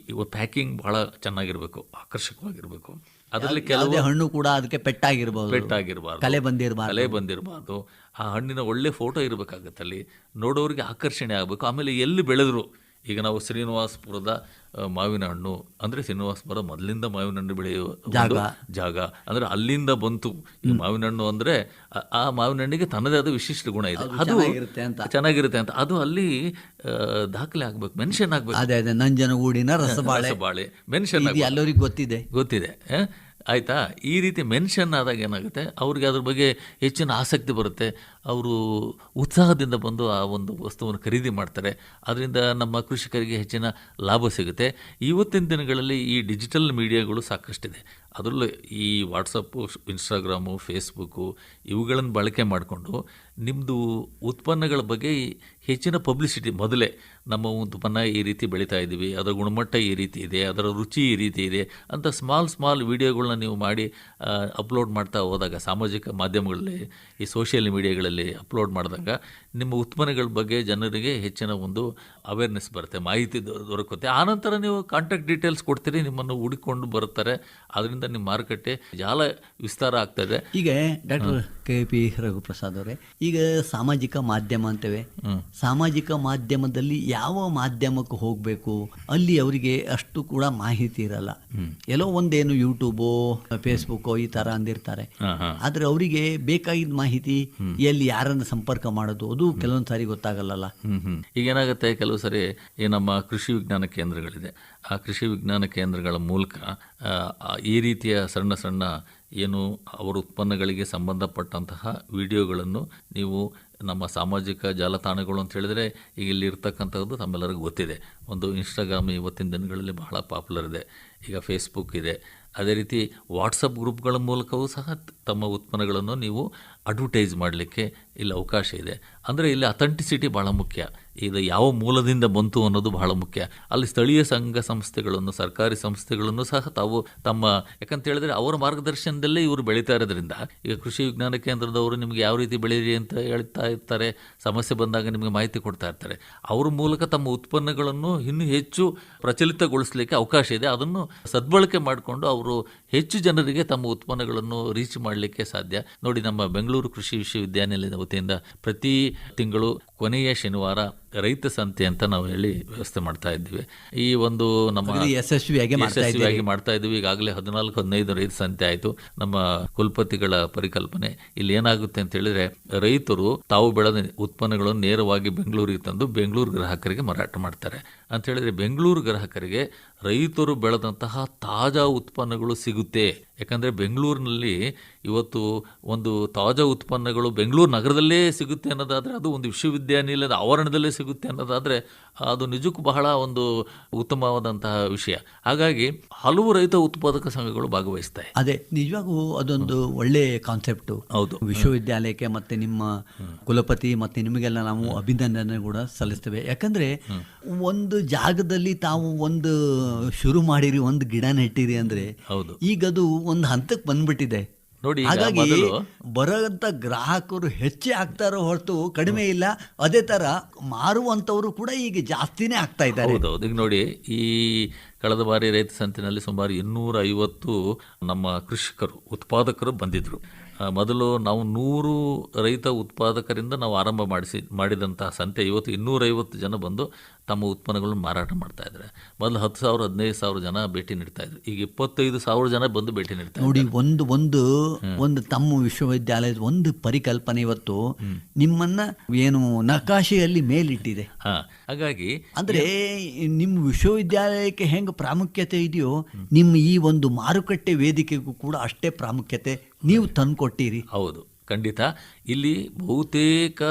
ಪ್ಯಾಕಿಂಗ್ ಭಾಳ ಚೆನ್ನಾಗಿರಬೇಕು, ಆಕರ್ಷಕವಾಗಿರಬೇಕು. ಅದರಲ್ಲಿ ಕೆಲವು ಹಣ್ಣು ಕೂಡ ಅದಕ್ಕೆ ಪೆಟ್ಟಾಗಿರ್ಬಾರ್ದು, ಕಲೆ ಬಂದಿರಬಾರ್ದು. ಆ ಹಣ್ಣಿನ ಒಳ್ಳೆ ಫೋಟೋ ಇರಬೇಕಾಗತ್ತೆ, ಅಲ್ಲಿ ನೋಡೋರಿಗೆ ಆಕರ್ಷಣೆ ಆಗಬೇಕು. ಆಮೇಲೆ ಎಲ್ಲಿ ಬೆಳೆದ್ರು, ಈಗ ನಾವು ಶ್ರೀನಿವಾಸಪುರದ ಮಾವಿನ ಹಣ್ಣು ಅಂದರೆ ಶ್ರೀನಿವಾಸಪುರ ಮೊದಲಿಂದ ಮಾವಿನ ಹಣ್ಣು ಬೆಳೆಯುವ ಜಾಗ ಅಂದರೆ ಅಲ್ಲಿಂದ ಬಂತು ಈ ಮಾವಿನ ಹಣ್ಣು ಅಂದರೆ ಆ ಮಾವಿನ ಹಣ್ಣಿಗೆ ತನ್ನದೇ ಆದ ವಿಶಿಷ್ಟ ಗುಣ ಇದೆ, ಅದು ಚೆನ್ನಾಗಿರುತ್ತೆ ಅಂತ ಅದು ಅಲ್ಲಿ ದಾಖಲೆ ಆಗ್ಬೇಕು, ಮೆನ್ಷನ್ ಆಗ್ಬೇಕು. ಅದೇ ನಂಜನಗೂಡಿನ ರಸಬಾಳೆ ಮೆನ್ಷನ್ ಎಲ್ಲರಿಗೂ ಗೊತ್ತಿದೆ. ಆಯಿತಾ? ಈ ರೀತಿ ಮೆನ್ಷನ್ ಆದಾಗ ಏನಾಗುತ್ತೆ, ಅವ್ರಿಗೆ ಅದ್ರ ಬಗ್ಗೆ ಹೆಚ್ಚಿನ ಆಸಕ್ತಿ ಬರುತ್ತೆ, ಅವರು ಉತ್ಸಾಹದಿಂದ ಬಂದು ಆ ಒಂದು ವಸ್ತುವನ್ನು ಖರೀದಿ ಮಾಡ್ತಾರೆ. ಅದರಿಂದ ನಮ್ಮ ಕೃಷಿಕರಿಗೆ ಹೆಚ್ಚಿನ ಲಾಭ ಸಿಗುತ್ತೆ. ಇವತ್ತಿನ ದಿನಗಳಲ್ಲಿ ಈ ಡಿಜಿಟಲ್ ಮೀಡಿಯಾಗಳು ಸಾಕಷ್ಟಿದೆ. ಅದರಲ್ಲೂ ಈ ವಾಟ್ಸಪ್ಪು, ಇನ್ಸ್ಟಾಗ್ರಾಮು, ಫೇಸ್ಬುಕ್ಕು ಇವುಗಳನ್ನು ಬಳಕೆ ಮಾಡಿಕೊಂಡು ನಿಮ್ಮದು ಉತ್ಪನ್ನಗಳ ಬಗ್ಗೆ ಹೆಚ್ಚಿನ ಪಬ್ಲಿಸಿಟಿ, ಮೊದಲೇ ನಮ್ಮ ಉತ್ಪನ್ನ ಈ ರೀತಿ ಬೆಳೀತಾ ಇದ್ದೀವಿ, ಅದರ ಗುಣಮಟ್ಟ ಈ ರೀತಿ ಇದೆ, ಅದರ ರುಚಿ ಈ ರೀತಿ ಇದೆ ಅಂತ ಸ್ಮಾಲ್ ವಿಡಿಯೋಗಳನ್ನ ನೀವು ಮಾಡಿ ಅಪ್ಲೋಡ್ ಮಾಡ್ತಾ ಹೋದಾಗ, ಸಾಮಾಜಿಕ ಮಾಧ್ಯಮಗಳಲ್ಲಿ, ಈ ಸೋಷಿಯಲ್ ಮೀಡಿಯಾಗಳಲ್ಲಿ ಅಪ್ಲೋಡ್ ಮಾಡಿದಾಗ ನಿಮ್ಮ ಉತ್ಪನ್ನಗಳ ಬಗ್ಗೆ ಜನರಿಗೆ ಹೆಚ್ಚಿನ ಒಂದು ಅವೇರ್ನೆಸ್ ಬರುತ್ತೆ, ಮಾಹಿತಿ ದೊರಕುತ್ತೆ. ಆನಂತರ ನೀವು ಕಾಂಟ್ಯಾಕ್ಟ್ ಡೀಟೇಲ್ಸ್ ಕೊಡ್ತೀರಿ, ನಿಮ್ಮನ್ನು ಹುಡುಕೊಂಡು ಬರುತ್ತಾರೆ. ಅದರಿಂದ ನಿಮ್ಮ ಮಾರುಕಟ್ಟೆ ಜಾಲ ವಿಸ್ತಾರ ಆಗ್ತದೆ. ಈಗ ಡಾಕ್ಟರ್ KP ರಘುಪ್ರಸಾದ್ ಅವರೇ, ಈಗ ಸಾಮಾಜಿಕ ಮಾಧ್ಯಮ ಅಂತೇವೆ, ಸಾಮಾಜಿಕ ಮಾಧ್ಯಮದಲ್ಲಿ ಯಾವ ಮಾಧ್ಯಮಕ್ಕೆ ಹೋಗಬೇಕು ಅಲ್ಲಿ ಅವರಿಗೆ ಅಷ್ಟು ಕೂಡ ಮಾಹಿತಿ ಇರಲ್ಲ. ಎಲ್ಲೋ ಒಂದೇನು ಯೂಟ್ಯೂಬೋ ಫೇಸ್ಬುಕ್ಕೋ ಈ ಥರ ಅಂದಿರ್ತಾರೆ. ಆದರೆ ಅವರಿಗೆ ಬೇಕಾಗಿದ್ದ ಮಾಹಿತಿ ಎಲ್ಲಿ ಯಾರನ್ನು ಸಂಪರ್ಕ ಮಾಡೋದು ಅದು ಕೆಲವೊಂದು ಸಾರಿ ಗೊತ್ತಾಗಲ್ಲ. ಈಗ ಏನಾಗುತ್ತೆ, ಕೆಲವು ಸರಿ ಈ ನಮ್ಮ ಕೃಷಿ ವಿಜ್ಞಾನ ಕೇಂದ್ರಗಳಿದೆ, ಆ ಕೃಷಿ ವಿಜ್ಞಾನ ಕೇಂದ್ರಗಳ ಮೂಲಕ ಈ ರೀತಿಯ ಸಣ್ಣ ಏನು ಅವರ ಉತ್ಪನ್ನಗಳಿಗೆ ಸಂಬಂಧಪಟ್ಟಂತಹ ವಿಡಿಯೋಗಳನ್ನು ನೀವು ನಮ್ಮ ಸಾಮಾಜಿಕ ಜಾಲತಾಣಗಳು ಅಂತ ಹೇಳಿದರೆ ಈಗ ಇಲ್ಲಿ ಇರ್ತಕ್ಕಂಥದ್ದು ತಮ್ಮೆಲ್ಲರಿಗೂ ಗೊತ್ತಿದೆ. ಒಂದು ಇನ್ಸ್ಟಾಗ್ರಾಮ್ ಇವತ್ತಿನ ದಿನಗಳಲ್ಲಿ ಬಹಳ ಪಾಪ್ಯುಲರ್ ಇದೆ, ಈಗ ಫೇಸ್ಬುಕ್ ಇದೆ, ಅದೇ ರೀತಿ ವಾಟ್ಸಪ್ ಗ್ರೂಪ್ಗಳ ಮೂಲಕವೂ ಸಹ ತಮ್ಮ ಉತ್ಪನ್ನಗಳನ್ನು ನೀವು ಅಡ್ವರ್ಟೈಸ್ ಮಾಡಲಿಕ್ಕೆ ಇಲ್ಲಿ ಅವಕಾಶ ಇದೆ. ಅಂದರೆ ಇಲ್ಲಿ ಅಥೆಂಟಿಸಿಟಿ ಭಾಳ ಮುಖ್ಯ, ಇದು ಯಾವ ಮೂಲದಿಂದ ಬಂತು ಅನ್ನೋದು ಬಹಳ ಮುಖ್ಯ. ಅಲ್ಲಿ ಸ್ಥಳೀಯ ಸಂಘ ಸಂಸ್ಥೆಗಳನ್ನು, ಸರ್ಕಾರಿ ಸಂಸ್ಥೆಗಳನ್ನು ಸಹ ತಾವು ತಮ್ಮ, ಯಾಕಂತ ಹೇಳಿದ್ರೆ ಅವರ ಮಾರ್ಗದರ್ಶನದಲ್ಲೇ ಇವರು ಬೆಳೀತಾ ಇರೋದ್ರಿಂದ, ಈಗ ಕೃಷಿ ವಿಜ್ಞಾನ ಕೇಂದ್ರದವರು ನಿಮಗೆ ಯಾವ ರೀತಿ ಬೆಳೀರಿ ಅಂತ ಹೇಳ್ತಾ ಇರ್ತಾರೆ, ಸಮಸ್ಯೆ ಬಂದಾಗ ನಿಮಗೆ ಮಾಹಿತಿ ಕೊಡ್ತಾ ಇರ್ತಾರೆ. ಅವ್ರ ಮೂಲಕ ತಮ್ಮ ಉತ್ಪನ್ನಗಳನ್ನು ಇನ್ನೂ ಹೆಚ್ಚು ಪ್ರಚಲಿತಗೊಳಿಸಲಿಕ್ಕೆ ಅವಕಾಶ ಇದೆ. ಅದನ್ನು ಸದ್ಬಳಕೆ ಮಾಡಿಕೊಂಡು ಅವರು ಹೆಚ್ಚು ಜನರಿಗೆ ತಮ್ಮ ಉತ್ಪನ್ನಗಳನ್ನು ರೀಚ್ ಮಾಡಲಿಕ್ಕೆ ಸಾಧ್ಯ. ನೋಡಿ, ನಮ್ಮ ಬೆಂಗಳೂರು ಕೃಷಿ ವಿಶ್ವವಿದ್ಯಾನಿಲಯದ ವತಿಯಿಂದ ಪ್ರತಿ ತಿಂಗಳು ಕೊನೆಯ ಶನಿವಾರ ರೈತ ಸಂತೆ ಅಂತ ನಾವು ಹೇಳಿ ವ್ಯವಸ್ಥೆ ಮಾಡ್ತಾ ಇದ್ದೀವಿ. ಈ ಒಂದು ನಮ್ಮ ಯಶಸ್ವಿಯಾಗಿ ಮಾಡ್ತಾ ಇದ್ದೀವಿ. ಈಗಾಗಲೇ 14-15 ರೈತ ಸಂತೆ ಆಯಿತು. ನಮ್ಮ ಕುಲಪತಿಗಳ ಪರಿಕಲ್ಪನೆ ಇಲ್ಲಿ ಏನಾಗುತ್ತೆ ಅಂತ ಹೇಳಿದ್ರೆ, ರೈತರು ತಾವು ಬೆಳೆದ ಉತ್ಪನ್ನಗಳನ್ನು ನೇರವಾಗಿ ಬೆಂಗಳೂರಿಗೆ ತಂದು ಬೆಂಗಳೂರು ಗ್ರಾಹಕರಿಗೆ ಮಾರಾಟ ಮಾಡ್ತಾರೆ. ಅಂತ ಹೇಳಿದ್ರೆ ಬೆಂಗಳೂರು ಗ್ರಾಹಕರಿಗೆ ರೈತರು ಬೆಳೆದಂತಹ ತಾಜಾ ಉತ್ಪನ್ನಗಳು ಸಿಗುತ್ತೆ. ಯಾಕಂದರೆ ಬೆಂಗಳೂರಿನಲ್ಲಿ ಇವತ್ತು ಒಂದು ತಾಜಾ ಉತ್ಪನ್ನಗಳು ಬೆಂಗಳೂರು ನಗರದಲ್ಲೇ ಸಿಗುತ್ತೆ ಅನ್ನೋದಾದರೆ ಅದು ಒಂದು ವಿಶ್ವವಿದ್ಯಾನಿಲಯದ ಆವರಣದಲ್ಲೇ ಸಿಗುತ್ತೆ ಅನ್ನೋದಾದರೆ ಅದು ನಿಜಕ್ಕೂ ಬಹಳ ಒಂದು ಉತ್ತಮವಾದಂತಹ ವಿಷಯ. ಹಾಗಾಗಿ ಹಲವು ರೈತ ಉತ್ಪಾದಕ ಸಂಘಗಳು ಭಾಗವಹಿಸ್ತವೆ. ಅದೇ ನಿಜವಾಗೂ ಅದೊಂದು ಒಳ್ಳೆ ಕಾನ್ಸೆಪ್ಟು. ಹೌದು. ವಿಶ್ವವಿದ್ಯಾಲಯಕ್ಕೆ ಮತ್ತು ನಿಮ್ಮ ಕುಲಪತಿ ಮತ್ತು ನಿಮಗೆಲ್ಲ ನಾವು ಅಭಿನಂದನೆ ಕೂಡ ಸಲ್ಲಿಸ್ತೇವೆ. ಯಾಕಂದರೆ ಒಂದು ಜಾಗದಲ್ಲಿ ತಾವು ಒಂದು ಶುರು ಮಾಡಿರಿ, ಒಂದು ಗಿಡ ನೆಟ್ಟಿರಿ ಅಂದರೆ ಈಗದು ಒಂದು ಹಂತಕ್ಕೆ ಬಂದ್ಬಿಟ್ಟಿದೆ ನೋಡಿ. ಹಾಗಾಗಿ ಬರೋಂಥ ಗ್ರಾಹಕರು ಹೆಚ್ಚೇ ಆಗ್ತಾರೋ ಹೊರತು ಕಡಿಮೆ ಇಲ್ಲ. ಅದೇ ಥರ ಮಾರುವಂಥವರು ಕೂಡ ಈಗ ಜಾಸ್ತಿನೇ ಆಗ್ತಾ ಇದ್ದಾರೆ. ಹೌದೌದು. ಈಗ ನೋಡಿ, ಈ ಕಳೆದ ಬಾರಿ ರೈತ ಸಂತೆನಲ್ಲಿ ಸುಮಾರು 250 ನಮ್ಮ ಕೃಷಿಕರು ಉತ್ಪಾದಕರು ಬಂದಿದ್ದರು. ಮೊದಲು ನಾವು 100 ರೈತ ಉತ್ಪಾದಕರಿಂದ ನಾವು ಆರಂಭ ಮಾಡಿದಂತಹ ಸಂತೆ ಇವತ್ತು 250 ಜನ ಬಂದು ತಮ್ಮ ಉತ್ಪನ್ನಗಳನ್ನು ಮಾರಾಟ ಮಾಡ್ತಾ ಇದ್ದಾರೆ. ಮೊದಲು 10,000 15,000 ಜನ ಭೇಟಿ ನೀಡ್ತಾ ಇದ್ರು. ಈಗ 25,000 ಜನ ಬಂದು ಭೇಟಿ ನೀಡ್ತಾ ನೋಡಿ. ಒಂದು ತಮ್ಮ ವಿಶ್ವವಿದ್ಯಾಲಯದ ಒಂದು ಪರಿಕಲ್ಪನೆ ಇವತ್ತು ನಿಮ್ಮನ್ನ ಏನು ನಕಾಶೆಯಲ್ಲಿ ಮೇಲಿಟ್ಟಿದೆ. ಹಾಗಾಗಿ ಅಂದ್ರೆ ನಿಮ್ಮ ವಿಶ್ವವಿದ್ಯಾಲಯಕ್ಕೆ ಹೆಂಗೆ ಪ್ರಾಮುಖ್ಯತೆ ಇದೆಯೋ ನಿಮ್ಮ ಈ ಒಂದು ಮಾರುಕಟ್ಟೆ ವೇದಿಕೆಗೂ ಕೂಡ ಅಷ್ಟೇ ಪ್ರಾಮುಖ್ಯತೆ ನೀವು ತಂದುಕೊಟ್ಟಿರಿ. ಹೌದು, ಖಂಡಿತ. ಇಲ್ಲಿ ಬಹುತೇಕ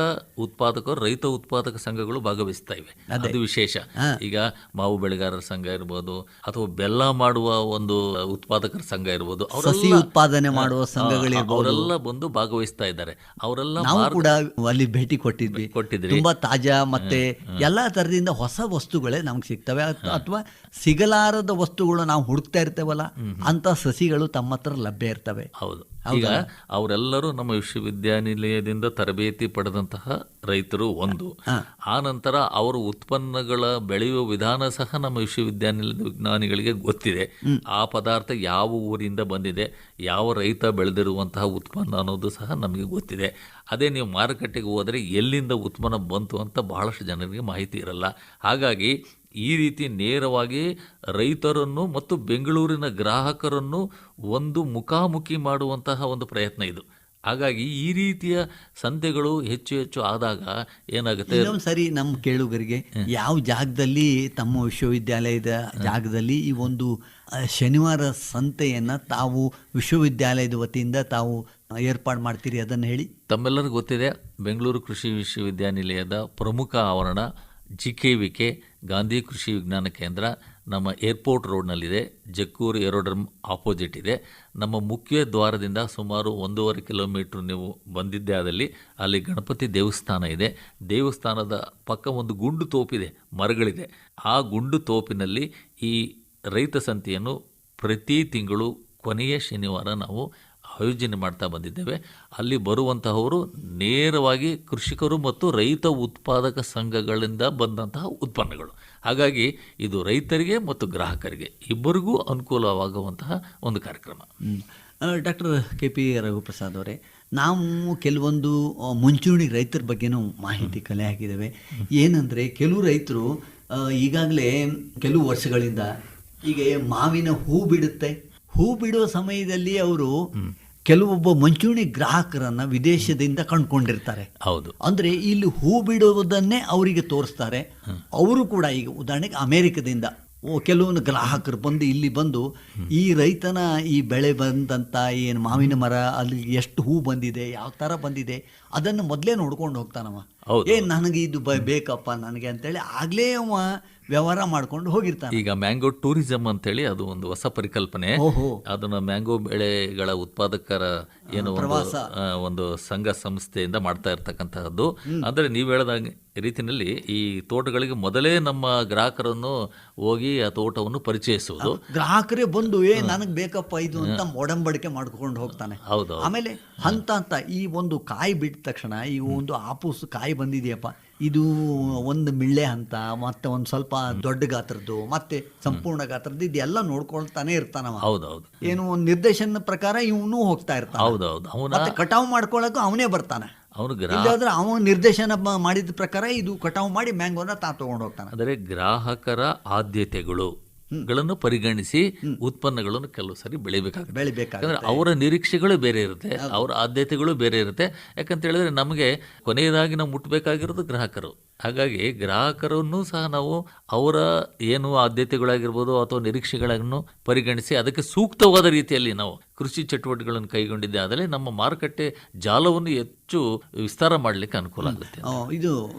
ಉತ್ಪಾದಕರು ರೈತ ಉತ್ಪಾದಕ ಸಂಘಗಳು ಭಾಗವಹಿಸ್ತಾ ಇವೆ. ಅದು ವಿಶೇಷ. ಈಗ ಮಾವು ಬೆಳೆಗಾರರ ಸಂಘ ಇರ್ಬೋದು, ಅಥವಾ ಬೆಲ್ಲ ಮಾಡುವ ಒಂದು ಉತ್ಪಾದಕರ ಸಂಘ ಇರ್ಬೋದು, ಸಸಿ ಉತ್ಪಾದನೆ ಮಾಡುವ ಸಂಘಗಳಿರ್ಬೋದು, ಅವರೆಲ್ಲ ಬಂದು ಭಾಗವಹಿಸ್ತಾ ಇದ್ದಾರೆ. ಅವರೆಲ್ಲ ನಾವು ಕೂಡ ಅಲ್ಲಿ ಭೇಟಿ ಕೊಟ್ಟಿದ್ವಿ. ತುಂಬಾ ತಾಜಾ ಮತ್ತೆ ಎಲ್ಲಾ ತರದಿಂದ ಹೊಸ ವಸ್ತುಗಳೇ ನಮ್ಗೆ ಸಿಗ್ತವೆ. ಅಥವಾ ಸಿಗಲಾರದ ವಸ್ತುಗಳು ನಾವು ಹುಡುಕ್ತಾ ಇರ್ತೇವಲ್ಲ, ಅಂತ ಸಸಿಗಳು ತಮ್ಮ ಹತ್ರ ಲಭ್ಯ ಇರ್ತವೆ. ಹೌದು. ಈಗ ಅವರೆಲ್ಲರೂ ನಮ್ಮ ವಿಶ್ವವಿದ್ಯಾನಿಲಯದಿಂದ ತರಬೇತಿ ಪಡೆದಂತಹ ರೈತರು ಒಂದು. ಆ ನಂತರ ಅವರ ಉತ್ಪನ್ನಗಳ ಬೆಳೆಯುವ ವಿಧಾನ ಸಹ ನಮ್ಮ ವಿಶ್ವವಿದ್ಯಾನಿಲಯದ ವಿಜ್ಞಾನಿಗಳಿಗೆ ಗೊತ್ತಿದೆ. ಆ ಪದಾರ್ಥ ಯಾವ ಊರಿಂದ ಬಂದಿದೆ, ಯಾವ ರೈತ ಬೆಳೆದಿರುವಂತಹ ಉತ್ಪನ್ನ ಅನ್ನೋದು ಸಹ ನಮಗೆ ಗೊತ್ತಿದೆ. ಅದೇ ನೀವು ಮಾರುಕಟ್ಟೆಗೆ ಹೋದರೆ ಎಲ್ಲಿಂದ ಉತ್ಪನ್ನ ಬಂತು ಅಂತ ಬಹಳಷ್ಟು ಜನರಿಗೆ ಮಾಹಿತಿ ಇರಲ್ಲ. ಹಾಗಾಗಿ ಈ ರೀತಿ ನೇರವಾಗಿ ರೈತರನ್ನು ಮತ್ತು ಬೆಂಗಳೂರಿನ ಗ್ರಾಹಕರನ್ನು ಒಂದು ಮುಖಾಮುಖಿ ಮಾಡುವಂತಹ ಒಂದು ಪ್ರಯತ್ನ ಇದು. ಹಾಗಾಗಿ ಈ ರೀತಿಯ ಸಂತೆಗಳು ಹೆಚ್ಚು ಆದಾಗ ಏನಾಗುತ್ತೆ, ಸರಿ ನಮ್ಮ ಕೇಳುಗರಿಗೆ ಯಾವ ಜಾಗದಲ್ಲಿ ತಮ್ಮ ವಿಶ್ವವಿದ್ಯಾಲಯದ ಜಾಗದಲ್ಲಿ ಈ ಒಂದು ಶನಿವಾರ ಸಂತೆಯನ್ನು ತಾವು ವಿಶ್ವವಿದ್ಯಾಲಯದ ವತಿಯಿಂದ ತಾವು ಏರ್ಪಾಡು ಮಾಡ್ತೀರಿ ಅದನ್ನು ಹೇಳಿ. ತಮ್ಮೆಲ್ಲರಿಗೂ ಗೊತ್ತಿದೆ, ಬೆಂಗಳೂರು ಕೃಷಿ ವಿಶ್ವವಿದ್ಯಾನಿಲಯದ ಪ್ರಮುಖ ಆವರಣ GKVK ಗಾಂಧಿ ಕೃಷಿ ವಿಜ್ಞಾನ ಕೇಂದ್ರ ನಮ್ಮ ಏರ್ಪೋರ್ಟ್ ರೋಡ್ನಲ್ಲಿದೆ. ಜಕ್ಕೂರು ಏರೋಡ್ರಮ್ ಆಪೋಸಿಟ್ ಇದೆ. ನಮ್ಮ ಮುಖ್ಯ ದ್ವಾರದಿಂದ ಸುಮಾರು 1.5 ಕಿಲೋಮೀಟ್ರ್ ನೀವು ಬಂದಿದ್ದೇ ಆದಲ್ಲಿ ಅಲ್ಲಿ ಗಣಪತಿ ದೇವಸ್ಥಾನ ಇದೆ. ದೇವಸ್ಥಾನದ ಪಕ್ಕ ಒಂದು ಗುಂಡು ತೋಪಿದೆ, ಮರಗಳಿದೆ. ಆ ಗುಂಡು ತೋಪಿನಲ್ಲಿ ಈ ರೈತ ಸಂತೆಯನ್ನು ಪ್ರತಿ ತಿಂಗಳು ಕೊನೆಯ ಶನಿವಾರ ನಾವು ಆಯೋಜನೆ ಮಾಡ್ತಾ ಬಂದಿದ್ದೇವೆ. ಅಲ್ಲಿ ಬರುವಂತಹವರು ನೇರವಾಗಿ ಕೃಷಿಕರು ಮತ್ತು ರೈತ ಉತ್ಪಾದಕ ಸಂಘಗಳಿಂದ ಬಂದಂತಹ ಉತ್ಪನ್ನಗಳು. ಹಾಗಾಗಿ ಇದು ರೈತರಿಗೆ ಮತ್ತು ಗ್ರಾಹಕರಿಗೆ ಇಬ್ಬರಿಗೂ ಅನುಕೂಲವಾಗುವಂತಹ ಒಂದು ಕಾರ್ಯಕ್ರಮ. ಡಾಕ್ಟರ್ KP ರಘುಪ್ರಸಾದ್ ಅವರೇ, ನಾವು ಕೆಲವೊಂದು ಮುಂಚೂಣಿ ರೈತರ ಬಗ್ಗೆನೂ ಮಾಹಿತಿ ಕಲೆ ಹಾಕಿದ್ದೇವೆ. ಏನಂದರೆ ಕೆಲವು ರೈತರು ಈಗಾಗಲೇ ಕೆಲವು ವರ್ಷಗಳಿಂದ ಈಗ ಮಾವಿನ ಹೂ ಬಿಡುತ್ತೆ, ಹೂ ಬಿಡುವ ಸಮಯದಲ್ಲಿ ಅವರು ಕೆಲವೊಬ್ಬ ಮುಂಚೂಣಿ ಗ್ರಾಹಕರನ್ನ ವಿದೇಶದಿಂದ ಕಂಡುಕೊಂಡಿರ್ತಾರೆ. ಹೌದು. ಅಂದರೆ ಇಲ್ಲಿ ಹೂ ಬಿಡುವುದನ್ನೇ ಅವರಿಗೆ ತೋರಿಸ್ತಾರೆ. ಅವರು ಕೂಡ ಈಗ ಉದಾಹರಣೆಗೆ ಅಮೇರಿಕದಿಂದ ಕೆಲವೊಂದು ಗ್ರಾಹಕರು ಬಂದು ಇಲ್ಲಿ ಬಂದು ಈ ರೈತನ ಈ ಬೆಳೆ ಬಂದಂಥ ಏನು ಮಾವಿನ ಮರ ಅಲ್ಲಿ ಎಷ್ಟು ಹೂ ಬಂದಿದೆ, ಯಾವ ಥರ ಬಂದಿದೆ ಅದನ್ನು ಮೊದಲೇ ನೋಡ್ಕೊಂಡು ಹೋಗ್ತಾನವ. ನನಗೆ ಇದು ಬೇಕಪ್ಪ ನನಗೆ ಅಂತೇಳಿ ಆಗಲೇ ಅವ ವ್ಯವಹಾರ ಮಾಡ್ಕೊಂಡು ಹೋಗಿರ್ತಾನೆ. ಈಗ ಮ್ಯಾಂಗೋ ಟೂರಿಸಂ ಅಂತೇಳಿ ಅದು ಒಂದು ಹೊಸ ಪರಿಕಲ್ಪನೆ. ಅದನ್ನು ಮ್ಯಾಂಗೋ ಬೆಳೆಗಳ ಉತ್ಪಾದಕರ ಏನು ಒಂದು ಸಂಘ ಸಂಸ್ಥೆಯಿಂದ ಮಾಡ್ತಾ ಇರ್ತಕ್ಕಂತಹದ್ದು. ಅಂದರೆ ನೀವು ಹೇಳಿದ ರೀತಿಯಲ್ಲಿ ಈ ತೋಟಗಳಿಗೆ ಮೊದಲೇ ನಮ್ಮ ಗ್ರಾಹಕರನ್ನು ಹೋಗಿ ಆ ತೋಟವನ್ನು ಪರಿಚಯಿಸುವುದು. ಗ್ರಾಹಕರೇ ಬಂದು ನನಗೆ ಬೇಕಪ್ಪ ಇದು ಅಂತ ಒಡಂಬಡಿಕೆ ಮಾಡ್ಕೊಂಡು ಹೋಗ್ತಾನೆ. ಹೌದು. ಆಮೇಲೆ ಹಂತ ಈ ಒಂದು ಕಾಯಿ ಬಿಟ್ಟ ತಕ್ಷಣ ಈ ಒಂದು ಆಪೂಸು ಕಾಯಿ ಬಂದಿದೆಯಪ್ಪ, ಇದು ಒಂದು ಮಿಳ್ಳೆ ಹಂತ, ಮತ್ತೆ ಒಂದು ಸ್ವಲ್ಪ ದೊಡ್ಡ ಗಾತ್ರದ್ದು, ಮತ್ತೆ ಸಂಪೂರ್ಣ ಗಾತ್ರದ್ದು, ಇದೆಲ್ಲ ನೋಡ್ಕೊಳ್ತಾನೆ ಇರ್ತಾನವ. ಹೌದೌದು. ಏನು ಒಂದು ನಿರ್ದೇಶನ ಪ್ರಕಾರ ಇವನು ಹೋಗ್ತಾ ಇರ್ತಾನೆ. ಹೌದೌದು. ಮತ್ತೆ ಕಟಾವು ಮಾಡ್ಕೊಳಕ್ಕೂ ಅವನೇ ಬರ್ತಾನೆ. ಅವನು ಅವನು ನಿರ್ದೇಶನ ಮಾಡಿದ ಪ್ರಕಾರ ಇದು ಕಟಾವು ಮಾಡಿ ಮ್ಯಾಂಗೋನ ತಗೊಂಡು ಹೋಗ್ತಾನೆ. ಅಂದರೆ ಗ್ರಾಹಕರ ಆದ್ಯತೆಗಳು ಗಳನ್ನು ಪರಿಗಣಿಸಿ ಉತ್ಪನ್ನಗಳನ್ನು ಕೆಲವು ಸರಿ ಬೆಳಿಬೇಕಾಗುತ್ತೆ. ಅವರ ನಿರೀಕ್ಷೆಗಳು ಬೇರೆ ಇರುತ್ತೆ, ಅವರ ಆದ್ಯತೆಗಳು ಬೇರೆ ಇರುತ್ತೆ. ಯಾಕಂತ ಹೇಳಿದ್ರೆ ನಮಗೆ ಕೊನೆಯದಾಗಿ ನಾವು ಮುಟ್ಟಬೇಕಾಗಿರೋದು ಗ್ರಾಹಕರು. ಹಾಗಾಗಿ ಗ್ರಾಹಕರನ್ನು ಸಹ ನಾವು ಅವರ ಏನು ಆದ್ಯತೆಗಳಾಗಿರ್ಬೋದು ಅಥವಾ ನಿರೀಕ್ಷೆಗಳನ್ನು ಪರಿಗಣಿಸಿ ಅದಕ್ಕೆ ಸೂಕ್ತವಾದ ರೀತಿಯಲ್ಲಿ ನಾವು ಕೃಷಿ ಚಟುವಟಿಕೆಗಳನ್ನು ಕೈಗೊಂಡಿದ್ದೆ ಆದರೆ ನಮ್ಮ ಮಾರುಕಟ್ಟೆ ಜಾಲವನ್ನು ಹೆಚ್ಚು ವಿಸ್ತಾರ ಮಾಡಲಿಕ್ಕೆ ಅನುಕೂಲ ಆಗುತ್ತೆ. ಇದು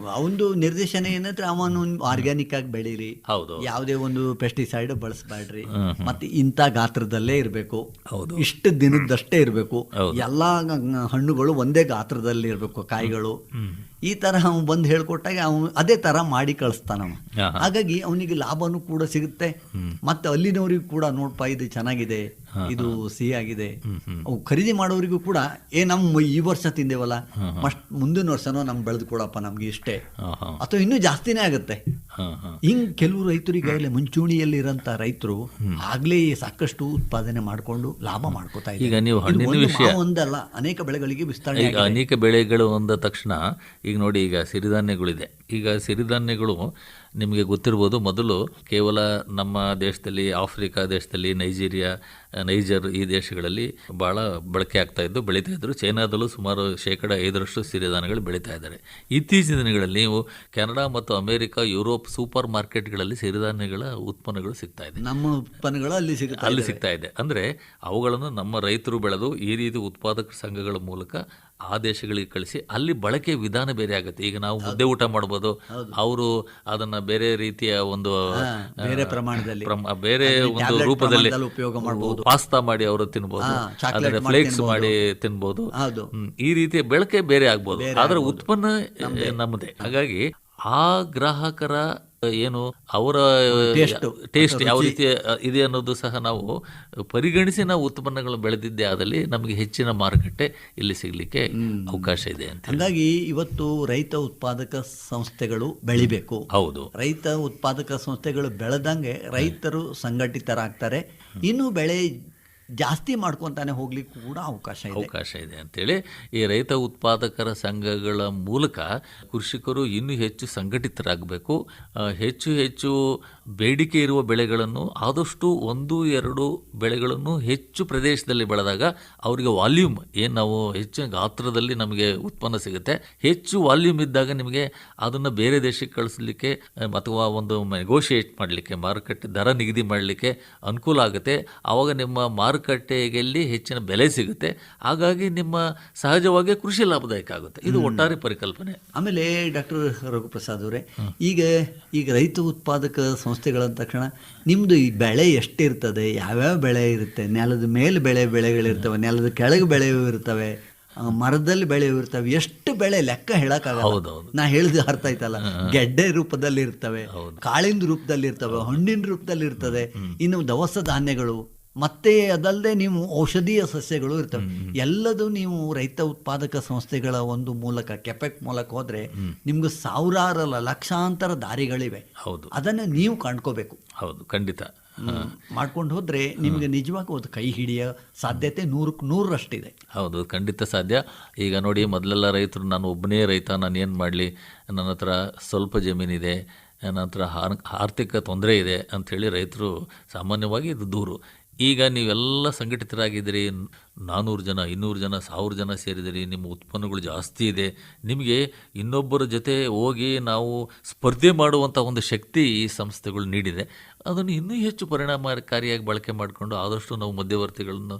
ಒಂದು ನಿರ್ದೇಶನ ಏನಂದ್ರೆ ಅವನು ಆರ್ಗ್ಯಾನಿಕ್ ಆಗಿ ಬೆಳೀರಿ, ಹೌದು, ಯಾವುದೇ ಒಂದು ಪೆಸ್ಟಿಸೈಡ್ ಬಳಸಬೇಡ್ರಿ, ಮತ್ತೆ ಇಂಥ ಗಾತ್ರದಲ್ಲೇ ಇರಬೇಕು, ಹೌದು, ಇಷ್ಟು ದಿನದಷ್ಟೇ ಇರಬೇಕು, ಎಲ್ಲಾ ಹಣ್ಣುಗಳು ಒಂದೇ ಗಾತ್ರದಲ್ಲಿ ಇರಬೇಕು, ಕಾಯಿಗಳು. ಈ ತರ ಅವನು ಬಂದು ಹೇಳ್ಕೊಟ್ಟಾಗ ಅವನು ಅದೇ ತರ ಮಾಡಿ ಕಳಿಸ್ತಾನವ. ಹಾಗಾಗಿ ಅವನಿಗೆ ಲಾಭನೂ ಕೂಡ ಸಿಗುತ್ತೆ, ಮತ್ತೆ ಅಲ್ಲಿನವರಿಗೂ ಕೂಡ ನೋಡ್ಪ ಇದು ಚೆನ್ನಾಗಿದೆ, ಇದು ಸಿಹಿಯಾಗಿದೆ. ಅವು ಖರೀದಿ ಮಾಡೋರಿಗೂ ಕೂಡ ನಮ್ಮ ಈ ವರ್ಷ ತಿಂದೇವಲ್ಲ, ಮುಂದಿನ ವರ್ಷನೋ ನಮ್ ಬೆಳೆದು ಕೊಡಪ್ಪ ನಮ್ಗೆ ಇಷ್ಟೇ, ಅಥವಾ ಇನ್ನೂ ಜಾಸ್ತಿನೇ ಆಗುತ್ತೆ. ಹಿಂಗ್ ಕೆಲವು ರೈತರಿಗೆ ಮುಂಚೂಣಿಯಲ್ಲಿ ಇರೋಂಥ ರೈತರು ಆಗ್ಲೇ ಸಾಕಷ್ಟು ಉತ್ಪಾದನೆ ಮಾಡಿಕೊಂಡು ಲಾಭ ಮಾಡ್ಕೋತಾ ಇದ್ದಾರೆ. ಈಗ ನೀವು ಹಣ್ಣಿನ ವಿಷಯ ಒಂದಲ್ಲ, ಅನೇಕ ಬೆಳೆಗಳಿಗೆ ವಿಸ್ತರಣೆ. ಈಗ ಅನೇಕ ಬೆಳೆಗಳು ಅಂದ ತಕ್ಷಣ ಈಗ ನೋಡಿ, ಈಗ ಸಿರಿಧಾನ್ಯಗಳಿದೆ. ಈಗ ಸಿರಿಧಾನ್ಯಗಳು ನಿಮಗೆ ಗೊತ್ತಿರ್ಬೋದು, ಮೊದಲು ಕೇವಲ ನಮ್ಮ ದೇಶದಲ್ಲಿ, ಆಫ್ರಿಕಾ ದೇಶದಲ್ಲಿ, ನೈಜರ್ ಈ ದೇಶಗಳಲ್ಲಿ ಭಾಳ ಬಳಕೆ ಆಗ್ತಾ ಇದ್ದು ಬೆಳೀತಾ ಇದ್ರು. ಚೈನಾದಲ್ಲೂ ಸುಮಾರು 5% ಸಿರಿಧಾನ್ಯಗಳು ಬೆಳೀತಾ ಇದ್ದಾರೆ. ಇತ್ತೀಚಿನ ದಿನಗಳಲ್ಲಿ ನೀವು ಕೆನಡಾ ಮತ್ತು ಅಮೆರಿಕ, ಯುರೋಪ್ ಸೂಪರ್ ಮಾರ್ಕೆಟ್ಗಳಲ್ಲಿ ಸಿರಿಧಾನ್ಯಗಳ ಉತ್ಪನ್ನಗಳು ಸಿಗ್ತಾ ಇದೆ. ನಮ್ಮ ಉತ್ಪನ್ನಗಳು ಅಲ್ಲಿ ಸಿಗ್ತಾ ಇದೆ. ಅಂದರೆ ಅವುಗಳನ್ನು ನಮ್ಮ ರೈತರು ಬೆಳೆದು ಈ ರೀತಿ ಉತ್ಪಾದಕ ಸಂಘಗಳ ಮೂಲಕ ಆ ದೇಶಗಳಿಗೆ ಕಳಿಸಿ ಅಲ್ಲಿ ಬಳಕೆ ವಿಧಾನ ಬೇರೆ ಆಗುತ್ತೆ. ಈಗ ನಾವು ಮುದ್ದೆ ಊಟ ಮಾಡ್ಬೋದು, ಅವರು ಅದನ್ನ ಬೇರೆ ರೀತಿಯ ಒಂದು ಬೇರೆ ಪ್ರಮಾಣದಲ್ಲಿ, ಬೇರೆ ಒಂದು ರೂಪದಲ್ಲಿ ಉಪಯೋಗ ಮಾಡಬಹುದು. ಪಾಸ್ತಾ ಮಾಡಿ ಅವರು ತಿನ್ಬೋದು, ಅದನ್ನ ಫ್ಲೇಕ್ಸ್ ಮಾಡಿ ತಿನ್ಬೋದು. ಈ ರೀತಿಯ ಬಳಕೆ ಬೇರೆ ಆಗ್ಬೋದು, ಆದ್ರೆ ಉತ್ಪನ್ನ ನಮ್ಮದೇ. ಹಾಗಾಗಿ ಆ ಗ್ರಾಹಕರ ಏನು ಅವರ ಟೇಸ್ಟ್ ಯಾವ ರೀತಿ ಇದೆ ಅನ್ನೋದು ಸಹ ನಾವು ಪರಿಗಣಿಸಿ ನಾವು ಉತ್ಪನ್ನಗಳು ಬೆಳೆದಿದ್ದೇ ಆದಲ್ಲಿ ನಮಗೆ ಹೆಚ್ಚಿನ ಮಾರುಕಟ್ಟೆ ಇಲ್ಲಿ ಸಿಗ್ಲಿಕ್ಕೆ ಅವಕಾಶ ಇದೆ ಅಂತ. ಹಾಗಾಗಿ ಇವತ್ತು ರೈತ ಉತ್ಪಾದಕ ಸಂಸ್ಥೆಗಳು ಬೆಳಿಬೇಕು. ಹೌದು, ರೈತ ಉತ್ಪಾದಕ ಸಂಸ್ಥೆಗಳು ಬೆಳೆದಂಗೆ ರೈತರು ಸಂಘಟಿತರಾಗ್ತಾರೆ, ಇನ್ನು ಬೆಳೆ ಜಾಸ್ತಿ ಮಾಡ್ಕೊತಾನೆ ಹೋಗ್ಲಿಕ್ಕೆ ಕೂಡ ಅವಕಾಶ ಇದೆ ಅಂತೇಳಿ ಈ ರೈತ ಉತ್ಪಾದಕರ ಸಂಘಗಳ ಮೂಲಕ ಕೃಷಿಕರು ಇನ್ನೂ ಹೆಚ್ಚು ಸಂಘಟಿತರಾಗಬೇಕು. ಹೆಚ್ಚು ಬೇಡಿಕೆ ಇರುವ ಬೆಳೆಗಳನ್ನು ಆದಷ್ಟು 1-2 ಬೆಳೆಗಳನ್ನು ಹೆಚ್ಚು ಪ್ರದೇಶದಲ್ಲಿ ಬೆಳೆದಾಗ ಅವರಿಗೆ ವಾಲ್ಯೂಮ್ ಏನು ನಾವು ಹೆಚ್ಚು ಗಾತ್ರದಲ್ಲಿ ನಮಗೆ ಉತ್ಪನ್ನ ಸಿಗುತ್ತೆ. ಹೆಚ್ಚು ವಾಲ್ಯೂಮ್ ಇದ್ದಾಗ ನಿಮಗೆ ಅದನ್ನು ಬೇರೆ ದೇಶಕ್ಕೆ ಕಳಿಸ್ಲಿಕ್ಕೆ ಅಥವಾ ಒಂದು ನೆಗೋಷಿಯೇಟ್ ಮಾಡಲಿಕ್ಕೆ, ಮಾರುಕಟ್ಟೆ ದರ ನಿಗದಿ ಮಾಡಲಿಕ್ಕೆ ಅನುಕೂಲ ಆಗುತ್ತೆ. ಆವಾಗ ನಿಮ್ಮ ಮಾರುಕಟ್ಟೆಯಲ್ಲಿ ಹೆಚ್ಚಿನ ಬೆಲೆ ಸಿಗುತ್ತೆ. ಹಾಗಾಗಿ ನಿಮ್ಮ ಸಹಜವಾಗಿ ಕೃಷಿ ಲಾಭದಾಯಕ ಆಗುತ್ತೆ. ಇದು ಒಟ್ಟಾರೆ ಪರಿಕಲ್ಪನೆ. ಆಮೇಲೆ ಡಾಕ್ಟರ್ ರಘುಪ್ರಸಾದ್ ಅವರೇ, ಈಗ ರೈತ ಉತ್ಪಾದಕ ಸಂಸ್ಥೆಗಳಂದ ತಕ್ಷಣ ನಿಮ್ಮದು ಈ ಬೆಳೆ ಎಷ್ಟಿರ್ತದೆ, ಯಾವ್ಯಾವ ಬೆಳೆ ಇರುತ್ತೆ, ನೆಲದ ಮೇಲೆ ಬೆಳೆಗಳಿರ್ತವೆ, ನೆಲದ ಕೆಳಗೆ ಬೆಳೆಯೂ ಇರ್ತವೆ, ಮರದಲ್ಲಿ ಬೆಳೆಯೂ ಇರ್ತವೆ, ಎಷ್ಟು ಬೆಳೆ ಲೆಕ್ಕ ಹೇಳಕ್ಕಾಗಲ್ಲ. ನಾ ಹೇಳಿದ ಅರ್ಥ ಆಯ್ತಲ್ಲ, ಗೆಡ್ಡೆ ರೂಪದಲ್ಲಿ ಇರ್ತವೆ, ಕಾಳಿನ ರೂಪದಲ್ಲಿ ಇರ್ತವೆ, ಹಣ್ಣಿನ ರೂಪದಲ್ಲಿ ಇರ್ತದೆ, ಇನ್ನು ದವಸ ಧಾನ್ಯಗಳು, ಮತ್ತೆ ಅದಲ್ಲದೆ ನೀವು ಔಷಧೀಯ ಸಸ್ಯಗಳು ಇರ್ತವೆ. ಎಲ್ಲದೂ ನೀವು ರೈತ ಉತ್ಪಾದಕ ಸಂಸ್ಥೆಗಳ ಒಂದು ಮೂಲಕ, ಕೆಪೆಕ್ ಮೂಲಕ ಹೋದ್ರೆ ನಿಮ್ಗೆ ಸಾವಿರಾರಲ್ಲ ಲಕ್ಷಾಂತರ ದಾರಿಗಳಿವೆ. ಹೌದು, ಅದನ್ನ ನೀವು ಕಾಣ್ಕೋಬೇಕು. ಹೌದು, ಖಂಡಿತ ಮಾಡ್ಕೊಂಡು ಹೋದ್ರೆ ನಿಮ್ಗೆ ನಿಜವಾಗಿ ಒಂದು ಕೈ ಹಿಡಿಯೋ ಸಾಧ್ಯತೆ 100% ಹೌದು, ಖಂಡಿತ ಸಾಧ್ಯ. ಈಗ ನೋಡಿ, ಮೊದಲೆಲ್ಲ ರೈತರು ನಾನು ಒಬ್ಬನೇ ರೈತ, ನಾನು ಏನು ಮಾಡಲಿ, ನನ್ನ ಹತ್ರ ಸ್ವಲ್ಪ ಜಮೀನಿದೆ, ನನ್ನ ಹತ್ರ ಆರ್ಥಿಕ ತೊಂದರೆ ಇದೆ ಅಂಥೇಳಿ ರೈತರು ಸಾಮಾನ್ಯವಾಗಿ ಇದು ದೂರು. ಈಗ ನೀವೆಲ್ಲ ಸಂಘಟಿತರಾಗಿದ್ದೀರಿ, 400 ಜನ, 200 ಜನ, 1000 ಜನ ಸೇರಿದಿರಿ, ನಿಮ್ಮ ಉತ್ಪನ್ನಗಳು ಜಾಸ್ತಿ ಇದೆ, ನಿಮಗೆ ಇನ್ನೊಬ್ಬರ ಜೊತೆ ಹೋಗಿ ನಾವು ಸ್ಪರ್ಧೆ ಮಾಡುವಂಥ ಒಂದು ಶಕ್ತಿ ಈ ಸಂಸ್ಥೆಗಳು ನೀಡಿದೆ. ಅದನ್ನು ಇನ್ನೂ ಹೆಚ್ಚು ಪರಿಣಾಮಕಾರಿಯಾಗಿ ಬಳಕೆ ಮಾಡಿಕೊಂಡು ಆದಷ್ಟು ನಾವು ಮಧ್ಯವರ್ತಿಗಳನ್ನು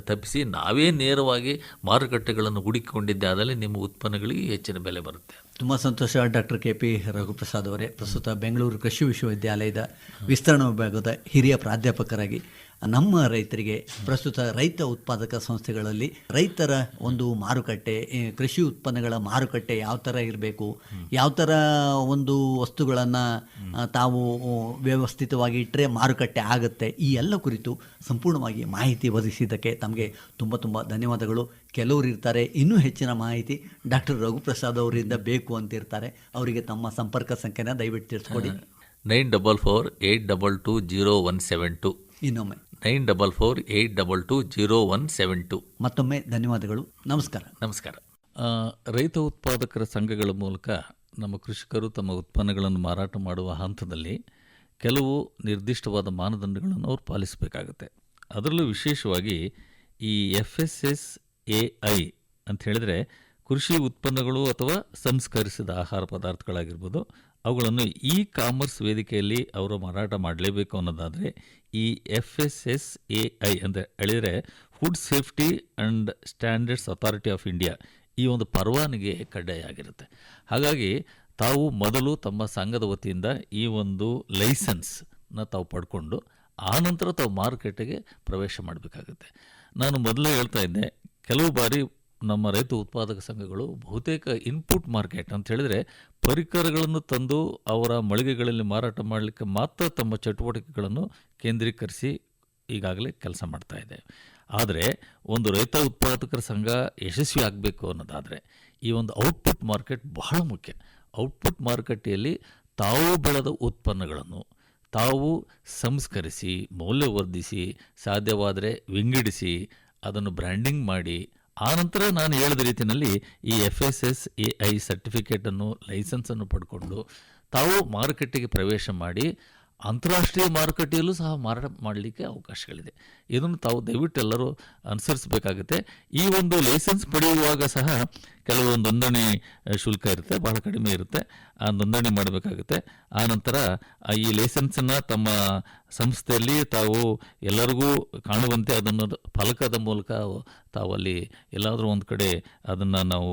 ತಪ್ಪಿಸಿ ನಾವೇ ನೇರವಾಗಿ ಮಾರುಕಟ್ಟೆಗಳನ್ನು ಹುಡುಕಿಕೊಂಡಿದ್ದೆ ಆದಲ್ಲಿ ನಿಮ್ಮ ಉತ್ಪನ್ನಗಳಿಗೆ ಹೆಚ್ಚಿನ ಬೆಲೆ ಬರುತ್ತೆ. ತುಂಬ ಸಂತೋಷ. ಡಾಕ್ಟರ್ KP ರಘುಪ್ರಸಾದ್ ಅವರೇ, ಪ್ರಸ್ತುತ ಬೆಂಗಳೂರು ಕೃಷಿ ವಿಶ್ವವಿದ್ಯಾಲಯದ ವಿಸ್ತರಣಾ ವಿಭಾಗದ ಹಿರಿಯ ಪ್ರಾಧ್ಯಾಪಕರಾಗಿ ನಮ್ಮ ರೈತರಿಗೆ ಪ್ರಸ್ತುತ ರೈತ ಉತ್ಪಾದಕ ಸಂಸ್ಥೆಗಳಲ್ಲಿ ರೈತರ ಒಂದು ಮಾರುಕಟ್ಟೆ, ಕೃಷಿ ಉತ್ಪನ್ನಗಳ ಮಾರುಕಟ್ಟೆ ಯಾವ ಥರ ಇರಬೇಕು, ಯಾವ ಥರ ಒಂದು ವಸ್ತುಗಳನ್ನು ತಾವು ವ್ಯವಸ್ಥಿತವಾಗಿ ಇಟ್ಟರೆ ಮಾರುಕಟ್ಟೆ ಆಗುತ್ತೆ, ಈ ಎಲ್ಲ ಕುರಿತು ಸಂಪೂರ್ಣವಾಗಿ ಮಾಹಿತಿ ಒದಗಿಸಿದ್ದಕ್ಕೆ ತಮಗೆ ತುಂಬ ತುಂಬ ಧನ್ಯವಾದಗಳು. ಕೆಲವರು ಇರ್ತಾರೆ ಇನ್ನೂ ಹೆಚ್ಚಿನ ಮಾಹಿತಿ ಡಾಕ್ಟರ್ ರಘುಪ್ರಸಾದ್ ಅವರಿಂದ ಬೇಕು ಅಂತಿರ್ತಾರೆ, ಅವರಿಗೆ ತಮ್ಮ ಸಂಪರ್ಕ ಸಂಖ್ಯೆನ ದಯವಿಟ್ಟು ತಿಳಿಸ್ಕೊಡಿ. 9448220172. ಇನ್ನೊಮ್ಮೆ 9448220172. ಮತ್ತೊಮ್ಮೆ ಧನ್ಯವಾದಗಳು. ನಮಸ್ಕಾರ. ರೈತ ಉತ್ಪಾದಕರ ಸಂಘಗಳ ಮೂಲಕ ನಮ್ಮ ಕೃಷಿಕರು ತಮ್ಮ ಉತ್ಪನ್ನಗಳನ್ನು ಮಾರಾಟ ಮಾಡುವ ಹಂತದಲ್ಲಿ ಕೆಲವು ನಿರ್ದಿಷ್ಟವಾದ ಮಾನದಂಡಗಳನ್ನು ಅವರು ಪಾಲಿಸಬೇಕಾಗುತ್ತೆ. ಅದರಲ್ಲೂ ವಿಶೇಷವಾಗಿ ಈ FSSAI ಅಂತ ಹೇಳಿದರೆ ಕೃಷಿ ಉತ್ಪನ್ನಗಳು ಅಥವಾ ಸಂಸ್ಕರಿಸಿದ ಆಹಾರ ಪದಾರ್ಥಗಳಾಗಿರ್ಬೋದು, ಅವುಗಳನ್ನು ಇ ಕಾಮರ್ಸ್ ವೇದಿಕೆಯಲ್ಲಿ ಅವರು ಮಾರಾಟ ಮಾಡಲೇಬೇಕು ಅನ್ನೋದಾದರೆ ಈ FSSAI ಅಂತ ಹೇಳಿದರೆ food safety and standards authority of India ಈ ಒಂದು ಪರವಾನಗಿ ಕಡ್ಡಾಯ ಆಗಿರುತ್ತೆ. ಹಾಗಾಗಿ ತಾವು ಮೊದಲು ತಮ್ಮ ಸಂಘದ ವತಿಯಿಂದ ಈ ಒಂದು ಲೈಸೆನ್ಸ್ನ ತಾವು ಪಡ್ಕೊಂಡು ಆನಂತರ ತಾವು ಮಾರುಕಟ್ಟೆಗೆ ಪ್ರವೇಶ ಮಾಡಬೇಕಾಗುತ್ತೆ. ನಾನು ಮೊದಲೇ ಹೇಳ್ತಾ ಇದ್ದೆ, ಕೆಲವು ಬಾರಿ ನಮ್ಮ ರೈತ ಉತ್ಪಾದಕ ಸಂಘಗಳು ಬಹುತೇಕ ಇನ್ಪುಟ್ ಮಾರ್ಕೆಟ್ ಅಂತ ಹೇಳಿದರೆ ಪರಿಕರಗಳನ್ನು ತಂದು ಅವರ ಮಳಿಗೆಗಳಲ್ಲಿ ಮಾರಾಟ ಮಾಡಲಿಕ್ಕೆ ಮಾತ್ರ ತಮ್ಮ ಚಟುವಟಿಕೆಗಳನ್ನು ಕೇಂದ್ರೀಕರಿಸಿ ಈಗಾಗಲೇ ಕೆಲಸ ಮಾಡ್ತಾ ಇದೆ. ಆದರೆ ಒಂದು ರೈತ ಉತ್ಪಾದಕರ ಸಂಘ ಯಶಸ್ವಿ ಆಗಬೇಕು ಅನ್ನೋದಾದರೆ ಈ ಒಂದು ಔಟ್ಪುಟ್ ಮಾರ್ಕೆಟ್ ಬಹಳ ಮುಖ್ಯ. ಔಟ್ಪುಟ್ ಮಾರುಕಟ್ಟೆಯಲ್ಲಿ ತಾವು ಬೆಳೆದ ಉತ್ಪನ್ನಗಳನ್ನು ತಾವು ಸಂಸ್ಕರಿಸಿ ಮೌಲ್ಯವರ್ಧಿಸಿ ಸಾಧ್ಯವಾದರೆ ವಿಂಗಡಿಸಿ ಅದನ್ನು ಬ್ರ್ಯಾಂಡಿಂಗ್ ಮಾಡಿ ಆನಂತರ ನಾನು ಹೇಳಿದ ರೀತಿಯಲ್ಲಿ ಈ FSSAI ಸರ್ಟಿಫಿಕೇಟನ್ನು ಲೈಸೆನ್ಸನ್ನು ಪಡ್ಕೊಂಡು ತಾವು ಮಾರುಕಟ್ಟೆಗೆ ಪ್ರವೇಶ ಮಾಡಿ ಅಂತಾರಾಷ್ಟ್ರೀಯ ಮಾರುಕಟ್ಟೆಯಲ್ಲೂ ಸಹ ಮಾರಾಟ ಮಾಡಲಿಕ್ಕೆ ಅವಕಾಶಗಳಿದೆ. ಇದನ್ನು ತಾವು ದಯವಿಟ್ಟು ಎಲ್ಲರೂ ಅನುಸರಿಸಬೇಕಾಗುತ್ತೆ. ಈ ಒಂದು ಲೈಸೆನ್ಸ್ ಪಡೆಯುವಾಗ ಸಹ ಕೆಲವು ನೋಂದಣಿ ಶುಲ್ಕ ಇರುತ್ತೆ, ಬಹಳ ಕಡಿಮೆ ಇರುತ್ತೆ. ಆ ನೋಂದಣಿ ಮಾಡಬೇಕಾಗುತ್ತೆ. ಆನಂತರ ಈ ಲೈಸೆನ್ಸನ್ನು ತಮ್ಮ ಸಂಸ್ಥೆಯಲ್ಲಿ ತಾವು ಎಲ್ಲರಿಗೂ ಕಾಣುವಂತೆ ಅದನ್ನು ಫಲಕದ ಮೂಲಕ ತಾವಲ್ಲಿ ಎಲ್ಲಾದರೂ ಒಂದು ಕಡೆ ಅದನ್ನು ನಾವು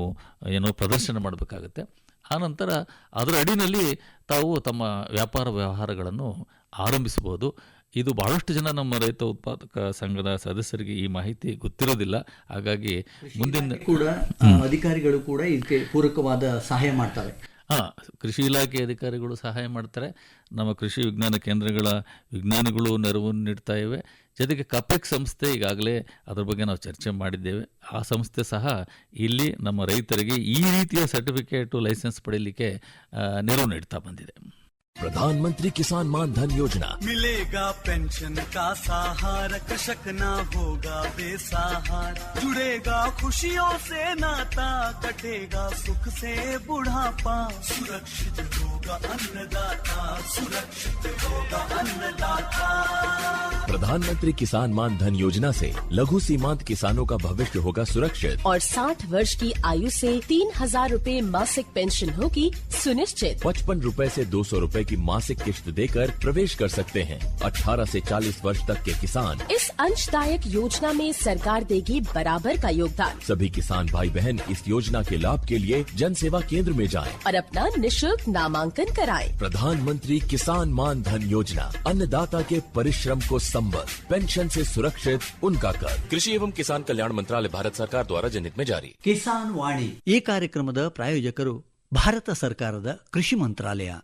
ಏನೋ ಪ್ರದರ್ಶನ ಮಾಡಬೇಕಾಗುತ್ತೆ. ಆನಂತರ ಅದರ ಅಡಿನಲ್ಲಿ ತಾವು ತಮ್ಮ ವ್ಯಾಪಾರ ವ್ಯವಹಾರಗಳನ್ನು ಆರಂಭಿಸಬಹುದು. ಇದು ಬಹಳಷ್ಟು ಜನ ನಮ್ಮ ರೈತ ಉತ್ಪಾದಕ ಸಂಘದ ಸದಸ್ಯರಿಗೆ ಈ ಮಾಹಿತಿ ಗೊತ್ತಿರೋದಿಲ್ಲ. ಹಾಗಾಗಿ ಮುಂದಿನ ಕೂಡ ಅಧಿಕಾರಿಗಳು ಕೂಡ ಇದಕ್ಕೆ ಪೂರಕವಾದ ಸಹಾಯ ಮಾಡ್ತಾರೆ. ಕೃಷಿ ಇಲಾಖೆ ಅಧಿಕಾರಿಗಳು ಸಹಾಯ ಮಾಡ್ತಾರೆ. ನಮ್ಮ ಕೃಷಿ ವಿಜ್ಞಾನ ಕೇಂದ್ರಗಳ ವಿಜ್ಞಾನಿಗಳು ನೆರವನ್ನು ನೀಡ್ತಾ ಇವೆ. ಜೊತೆಗೆ ಕಪೆಕ್ ಸಂಸ್ಥೆ ಈಗಾಗಲೇ ಅದರ ಬಗ್ಗೆ ನಾವು ಚರ್ಚೆ ಮಾಡಿದ್ದೇವೆ. ಆ ಸಂಸ್ಥೆ ಸಹ ಇಲ್ಲಿ ನಮ್ಮ ರೈತರಿಗೆ ಈ ರೀತಿಯ ಸರ್ಟಿಫಿಕೇಟು ಲೈಸೆನ್ಸ್ ಪಡೆಯಲಿಕ್ಕೆ ನೆರವು ನೀಡ್ತಾ ಬಂದಿದೆ. प्रधानमंत्री किसान मान धन योजना मिलेगा पेंशन का सहारा, कृषक ना होगा बेसहारा, जुड़ेगा खुशियों से नाता, कटेगा सुख से बुढ़ापा, सुरक्षित होगा अन्नदाता, सुरक्षित होगा अन्नदाता। प्रधानमंत्री किसान मान धन योजना से लघु सीमांत किसानों का भविष्य होगा सुरक्षित और 60 वर्ष की आयु से 3,000 रूपए मासिक पेंशन होगी सुनिश्चित। 55 रूपए से 200 रूपए की मासिक किश्त देकर प्रवेश कर सकते हैं। 18 से 40 वर्ष तक के किसान इस अंशदायक योजना में सरकार देगी बराबर का योगदान। सभी किसान भाई बहन इस योजना के लाभ के लिए जन सेवा केंद्र में जाएं और अपना निःशुल्क नामांकन कराएं। प्रधानमंत्री किसान मान धन योजना, अन्नदाता के परिश्रम को संबल, पेंशन से सुरक्षित उनका कर। कृषि एवं किसान कल्याण मंत्रालय, भारत सरकार द्वारा जनहित में जारी। ಕಿಸಾನ್ ವಾಣಿ ಈ ಕಾರ್ಯಕ್ರಮದ ಪ್ರಾಯೋಜಕರು ಭಾರತ ಸರ್ಕಾರದ ಕೃಷಿ ಮಂತ್ರಾಲಯ.